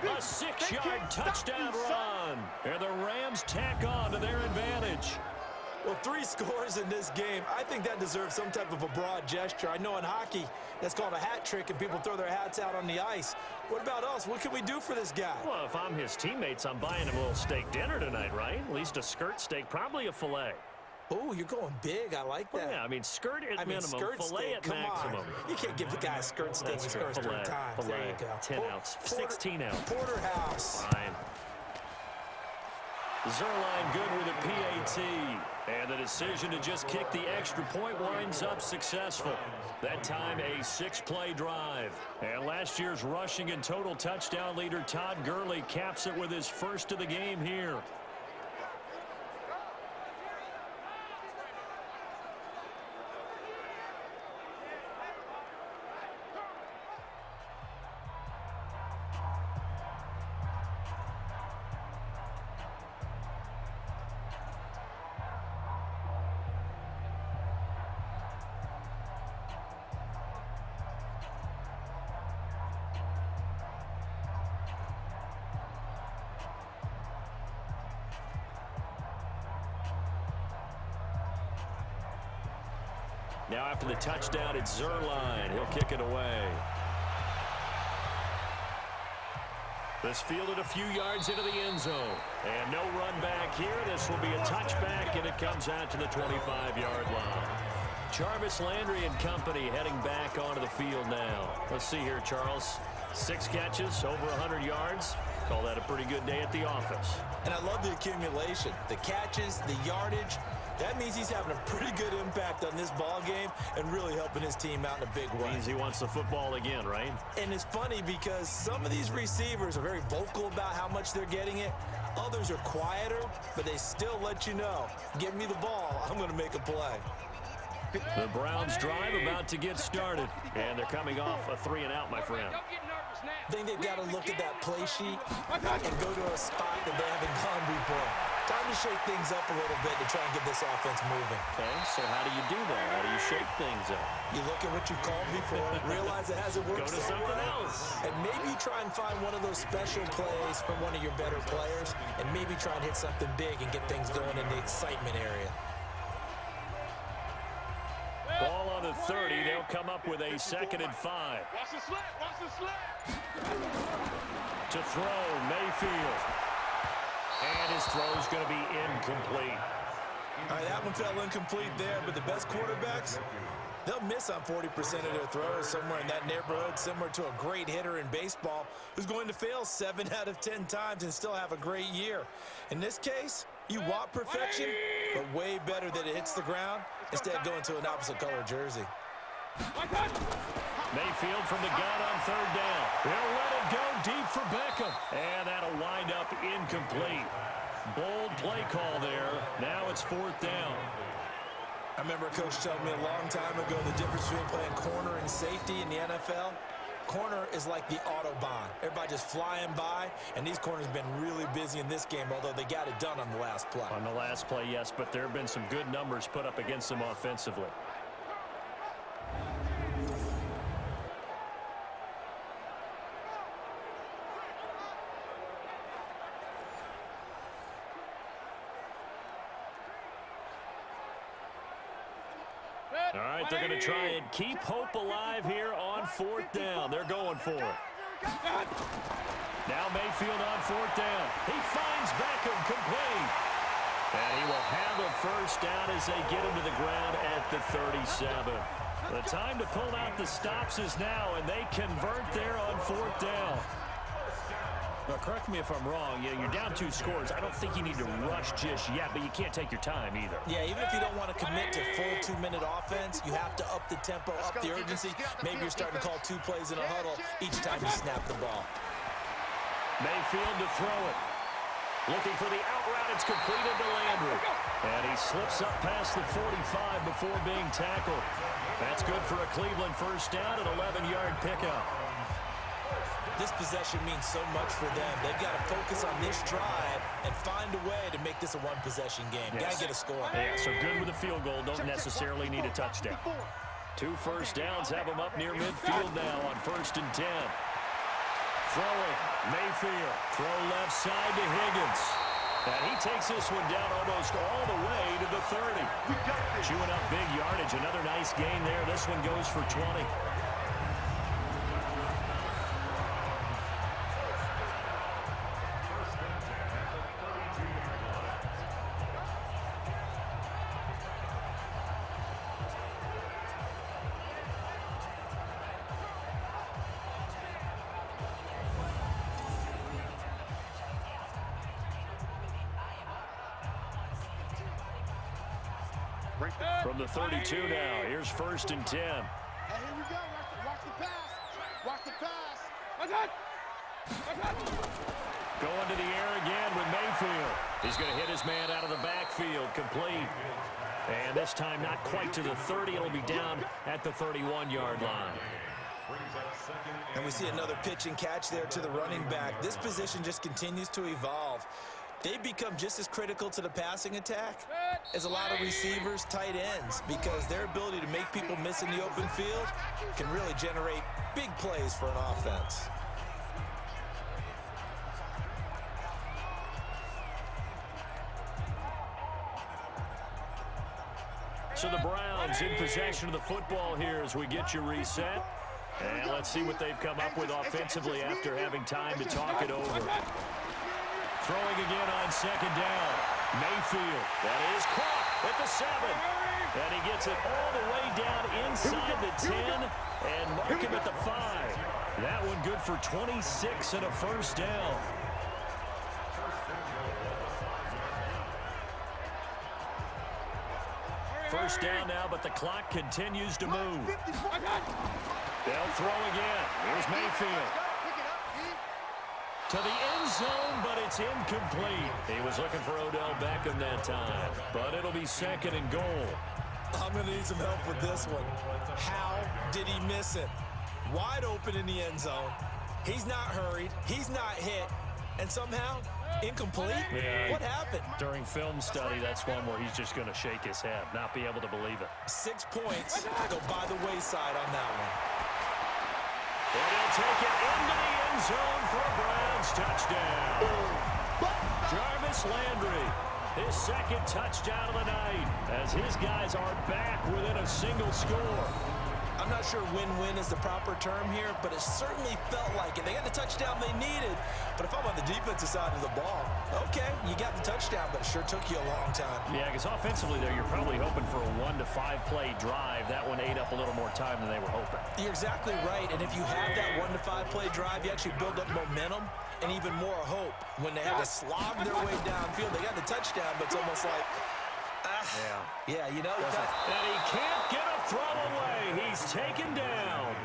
A 6-yard touchdown run. And the Rams tack on to their advantage. Well, 3 scores in this game. I think that deserves some type of a broad gesture. I know in hockey, that's called a hat trick, and people throw their hats out on the ice. What about us? What can we do for this guy? Well, if I'm his teammates, I'm buying him a little steak dinner tonight, right? At least a skirt steak, probably a filet. Oh, you're going big. I like that. Well, yeah, I mean, skirt at minimum, skirt filet steak, at come maximum. On. You can't give the guy a skirt steak his first 3 times. There you go. 10 ounce, 16 ounce. Porterhouse. Fine. Zerline good with a PAT. And the decision to just kick the extra point winds up successful. That time a 6-play drive. And last year's rushing and total touchdown leader Todd Gurley caps it with his first of the game here. Now after the touchdown, it's Zerline. He'll kick it away. This fielded a few yards into the end zone. And no run back here. This will be a touchback, and it comes out to the 25-yard line. Jarvis Landry and company heading back onto the field now. Let's see here, Charles. 6 catches, over 100 yards. Call that a pretty good day at the office. And I love the accumulation. The catches, the yardage. That means he's having a pretty good impact on this ball game and really helping his team out in a big way. Means he wants the football again, right? And it's funny because some of these receivers are very vocal about how much they're getting it. Others are quieter, but they still let you know, give me the ball, I'm going to make a play. The Browns drive about to get started, and they're coming off a 3-and-out, my friend. I think they've got to look at that play sheet and go to a spot that they haven't gone before. Time to shake things up a little bit to try and get this offense moving. Okay, so how do you do that? How do you shake things up? You look at what you called before, realize it hasn't worked Go to so something well, else. and maybe try and find one of those special plays from one of your better players, and maybe try and hit something big and get things going in the excitement area. Ball on the 30. They'll come up with a 2nd and 5. Watch the slap, watch the slap. To throw, Mayfield. And his throw's going to be incomplete. All right, that one fell incomplete there, but the best quarterbacks, they'll miss on 40% of their throws, somewhere in that neighborhood, similar to a great hitter in baseball who's going to fail 7 out of 10 times and still have a great year. In this case, you want perfection, but way better that it hits the ground instead of going to an opposite color jersey. Mayfield from the gun on 3rd down. He'll let it go deep for Beckham. And that'll wind up incomplete. Bold play call there. Now it's 4th down. I remember a coach telling me a long time ago the difference between playing corner and safety in the NFL. Corner is like the Autobahn. Everybody just flying by, and these corners have been really busy in this game, although they got it done on the last play. On the last play, yes, but there have been some good numbers put up against them offensively. All right, they're going to try and keep hope alive here on 4th down. They're going for it. Now Mayfield on 4th down. He finds Beckham complete. And he will have a 1st down as they get him to the ground at the 37. The time to pull out the stops is now, and they convert there on 4th down. Now, correct me if I'm wrong. You're down 2 scores. I don't think you need to rush just yet, but you can't take your time either. Yeah, even if you don't want to commit to full 2-minute offense, you have to up the tempo, up the urgency. Maybe you're starting to call 2 plays in a huddle each time you snap the ball. Mayfield to throw it. Looking for the out route. It's completed to Landry. And he slips up past the 45 before being tackled. That's good for a Cleveland 1st down, an 11-yard pickup. This possession means so much for them. They've got to focus on this drive and find a way to make this a 1-possession game. Yes. Got to get a score. Yeah, so good with a field goal. Don't necessarily need a touchdown. 2 1st downs have them up near midfield now on 1st and 10. Throwing, Mayfield. Throw left side to Higgins. And he takes this one down almost all the way to the 30. Chewing up big yardage. Another nice gain there. This one goes for 20. From the 32 now, here's 1st and 10. Hey, here we go. Watch the pass. Watch the pass. Going to the air again with Mayfield. He's going to hit his man out of the backfield, complete. And this time not quite to the 30. It'll be down at the 31-yard line. And we see another pitch and catch there to the running back. This position just continues to evolve. They become just as critical to the passing attack as a lot of receivers, tight ends, because their ability to make people miss in the open field can really generate big plays for an offense. So the Browns in possession of the football here as we get you reset. And let's see what they've come up with offensively after having time to talk it over. Throwing again on 2nd down. Mayfield. That is caught at the 7. And he gets it all the way down inside the 10 and mark him at the 5. That one good for 26 and a first down. First down now, but the clock continues to move. They'll throw again. Here's Mayfield. To the end zone, but it's incomplete. He was looking for Odell Beckham that time, but it'll be second and goal. I'm going to need some help with this one. How did he miss it? Wide open in the end zone. He's not hurried. He's not hit. And somehow, incomplete? Yeah, what happened? During film study, that's one where he's just going to shake his head, not be able to believe it. 6 points go by the wayside on that one. And he'll take it into the end zone for a Browns touchdown. Jarvis Landry, his second touchdown of the night, as his guys are back within a single score. I'm not sure win-win is the proper term here, but it certainly felt like it. They got the touchdown they needed, but if I'm on the defensive side of the ball, okay, you got the touchdown, but it sure took you a long time. Yeah, because offensively there, you're probably hoping for a 1 to 5 play drive. That one ate up a little more time than they were hoping. You're exactly right, and if you have that 1 to 5 play drive, you actually build up momentum and even more hope. When they had to slog their way downfield, they got the touchdown, but it's almost like, yeah, you know. And he can't get a throw away. He's taken down.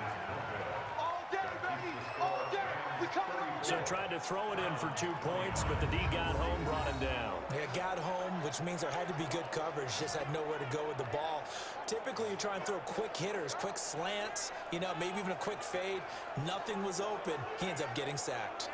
All day, baby. All day. We coming all day. So tried to throw it in for 2 points, but the D got home, brought him down. Yeah, got home, which means there had to be good coverage. Just had nowhere to go with the ball. Typically, you try and throw quick hitters, quick slants, you know, maybe even a quick fade. Nothing was open. He ends up getting sacked.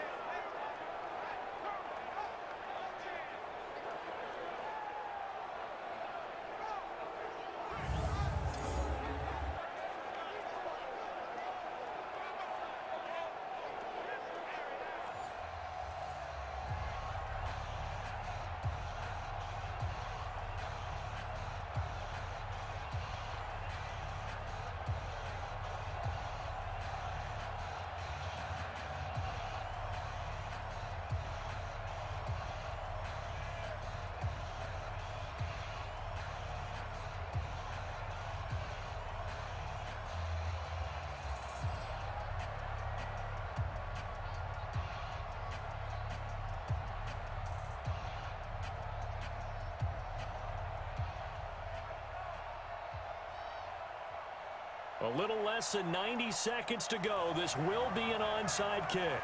A little less than 90 seconds to go. This will be an onside kick.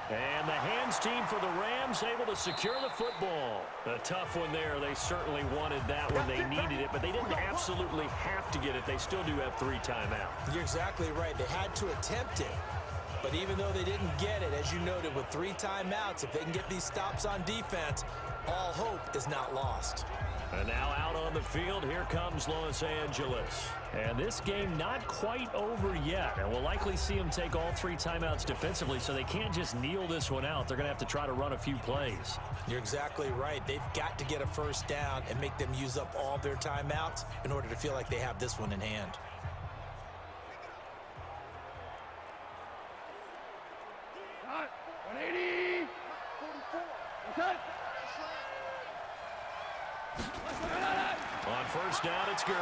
And the hands team for the Rams able to secure the football. A tough one there. They certainly wanted that when they needed it, but they didn't absolutely have to get it. They still do have 3 timeouts. You're exactly right. They had to attempt it. But even though they didn't get it, as you noted, with 3 timeouts, if they can get these stops on defense, all hope is not lost. And now out on the field, here comes Los Angeles. And this game not quite over yet. And we'll likely see them take all 3 timeouts defensively, so they can't just kneel this one out. They're going to have to try to run a few plays. You're exactly right. They've got to get a first down and make them use up all their timeouts in order to feel like they have this one in hand. Cut. 180. 44. Cut. On first down, it's Gurley.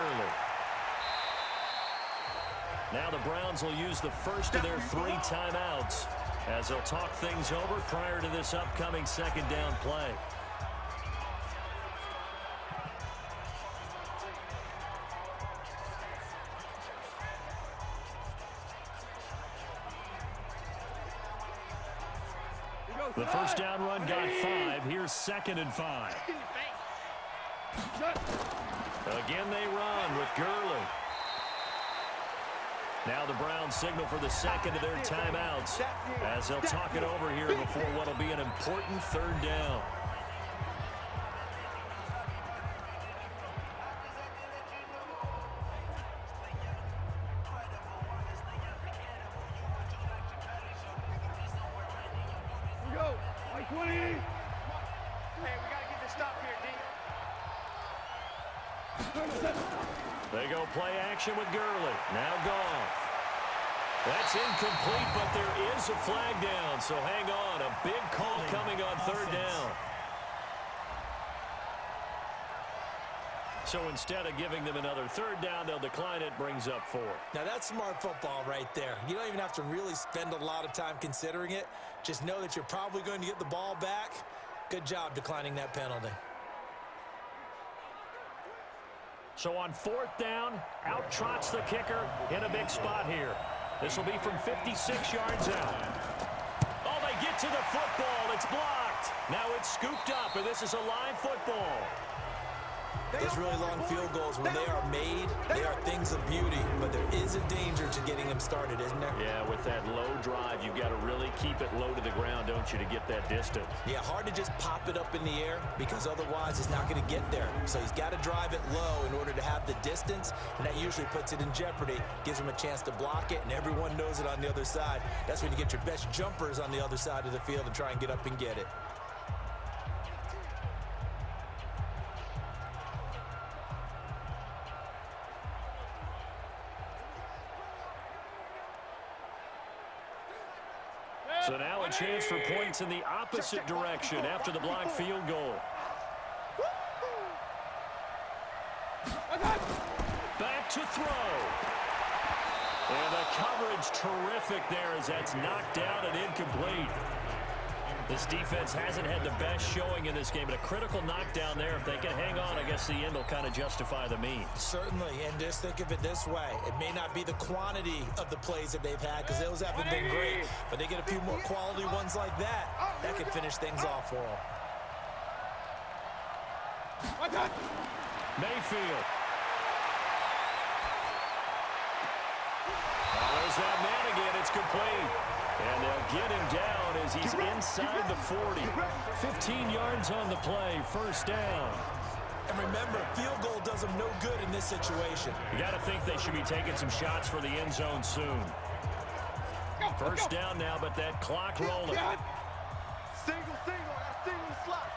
Now the Browns will use the first of their 3 timeouts as they'll talk things over prior to this upcoming second down play. The first down run got 5. Here's 2nd and 5. Again they run with Gurley. Now the Browns signal for the second of their timeouts as they'll talk it over here before what will be an important 3rd down. Go. 20. Hey, we got to get this stop here, D. They go play action with Gurley. Now gone. That's incomplete, but there is a flag down, so hang on. A big call coming on 3rd down. So instead of giving them another third down, they'll decline it, brings up 4. Now, that's smart football right there. You don't even have to really spend a lot of time considering it. Just know that you're probably going to get the ball back. Good job declining that penalty. So on 4th down, out trots the kicker in a big spot here. This will be from 56 yards out. Oh, they get to the football. It's blocked. Now it's scooped up, and this is a live football. Those really long field goals, when they are made, they are things of beauty, but there is a danger to getting them started, isn't there? Yeah, with that low drive, you've got to really keep it low to the ground, don't you, to get that distance. Yeah, hard to just pop it up in the air because otherwise it's not going to get there. So he's got to drive it low in order to have the distance, and that usually puts it in jeopardy, gives him a chance to block it, and everyone knows it on the other side. That's when you get your best jumpers on the other side of the field and try and get up and get it. So now a chance for points in the opposite direction after the blocked field goal. Back to throw. And the coverage terrific there as that's knocked out and incomplete. This defense hasn't had the best showing in this game, but a critical knockdown there. If they can hang on, I guess the end will kind of justify the means. Certainly, and just think of it this way. It may not be the quantity of the plays that they've had because those haven't been great, but they get a few more quality ones like that. That could finish things off for them. Mayfield. There's that man again. It's complete. And they'll get him down as he's inside the 40. 15 yards on the play. First down. And remember, field goal does them no good in this situation. You got to think they should be taking some shots for the end zone soon. First down now, but that clock rolling. Single slot.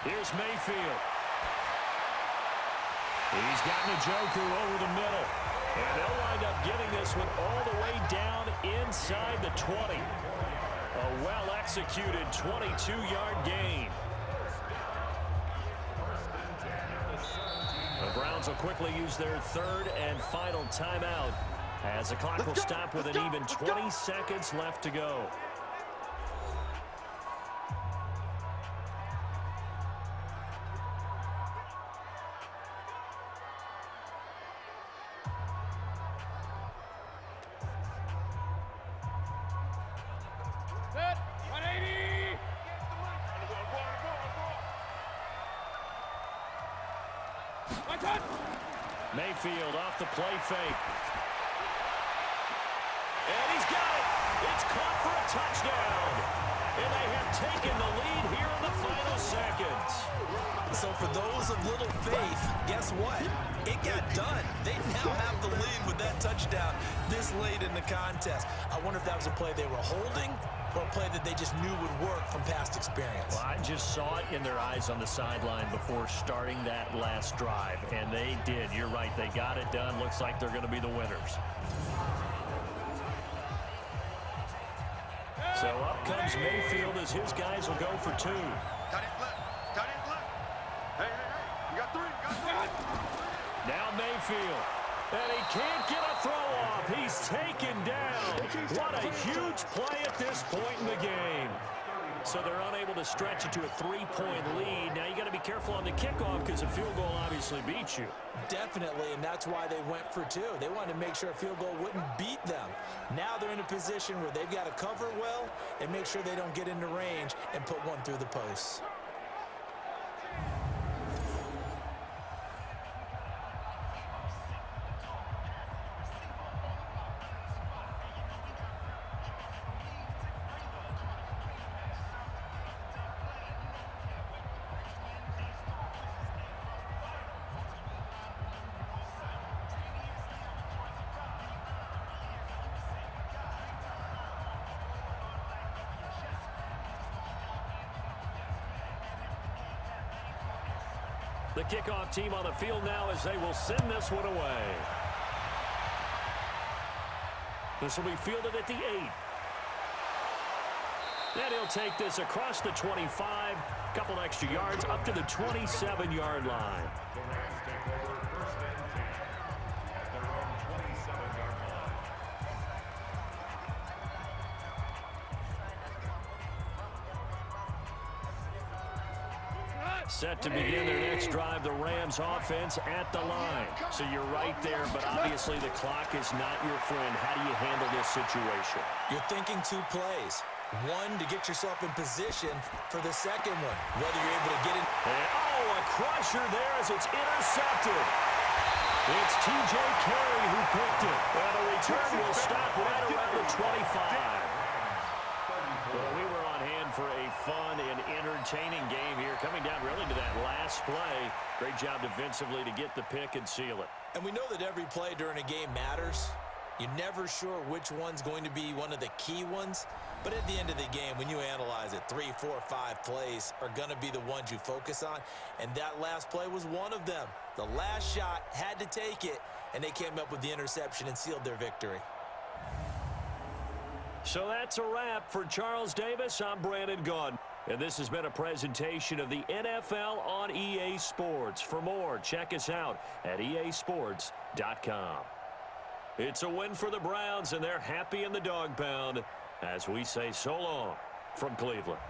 Here's Mayfield. He's got Njoku over the middle. And they'll wind up getting this one all the way down inside the 20. A well-executed 22-yard gain. The Browns will quickly use their third and final timeout as the clock will stop with an even 20 seconds left to go. Mayfield off the play fake. And he's got it. It's caught for a touchdown. And they have taken the lead here in the final seconds. So for those of little faith, guess what? It got done. They now have the lead with that touchdown this late in the contest. I wonder if that was a play they were holding or a play that they just knew would work from past experience. Well, I just saw it in their eyes on the sideline before starting that last drive, and they did. You're right. They got it done. Looks like they're going to be the winners. So up comes Mayfield as his guys will go for 2. Tight end left. Hey. You got 3. Now Mayfield. And he can't get a throw off. He's taken down. What a huge play at this point in the game. So they're unable to stretch it to a 3-point lead. Now you got to be careful on the kickoff because a field goal obviously beats you. Definitely, and that's why they went for 2. They wanted to make sure a field goal wouldn't beat them. Now they're in a position where they've got to cover well and make sure they don't get into range and put one through the posts. The kickoff team on the field now as they will send this one away. This will be fielded at the 8. And he'll take this across the 25, a couple extra yards up to the 27-yard line. The Rams take over 1st and 10 at their own 27-yard line. Set to begin their next drive, the Rams offense at the line. So you're right there, but obviously the clock is not your friend. How do you handle this situation? You're thinking 2 plays. One, to get yourself in position for the second one. Whether you're able to get in. And, a crusher there as it's intercepted. It's T.J. Carey who picked it. Well, the return will stop right around the 25. Well, we were on hand for a fun and entertaining game here, coming down really to that last play. Great job defensively to get the pick and seal it. And we know that every play during a game matters. You're never sure which one's going to be one of the key ones. But at the end of the game, when you analyze it, 3, 4, 5 plays are going to be the ones you focus on. And that last play was one of them. The last shot had to take it, and they came up with the interception and sealed their victory. So that's a wrap for Charles Davis. I'm Brandon Gaudin. And this has been a presentation of the NFL on EA Sports. For more, check us out at easports.com. It's a win for the Browns, and they're happy in the dog pound as we say so long from Cleveland.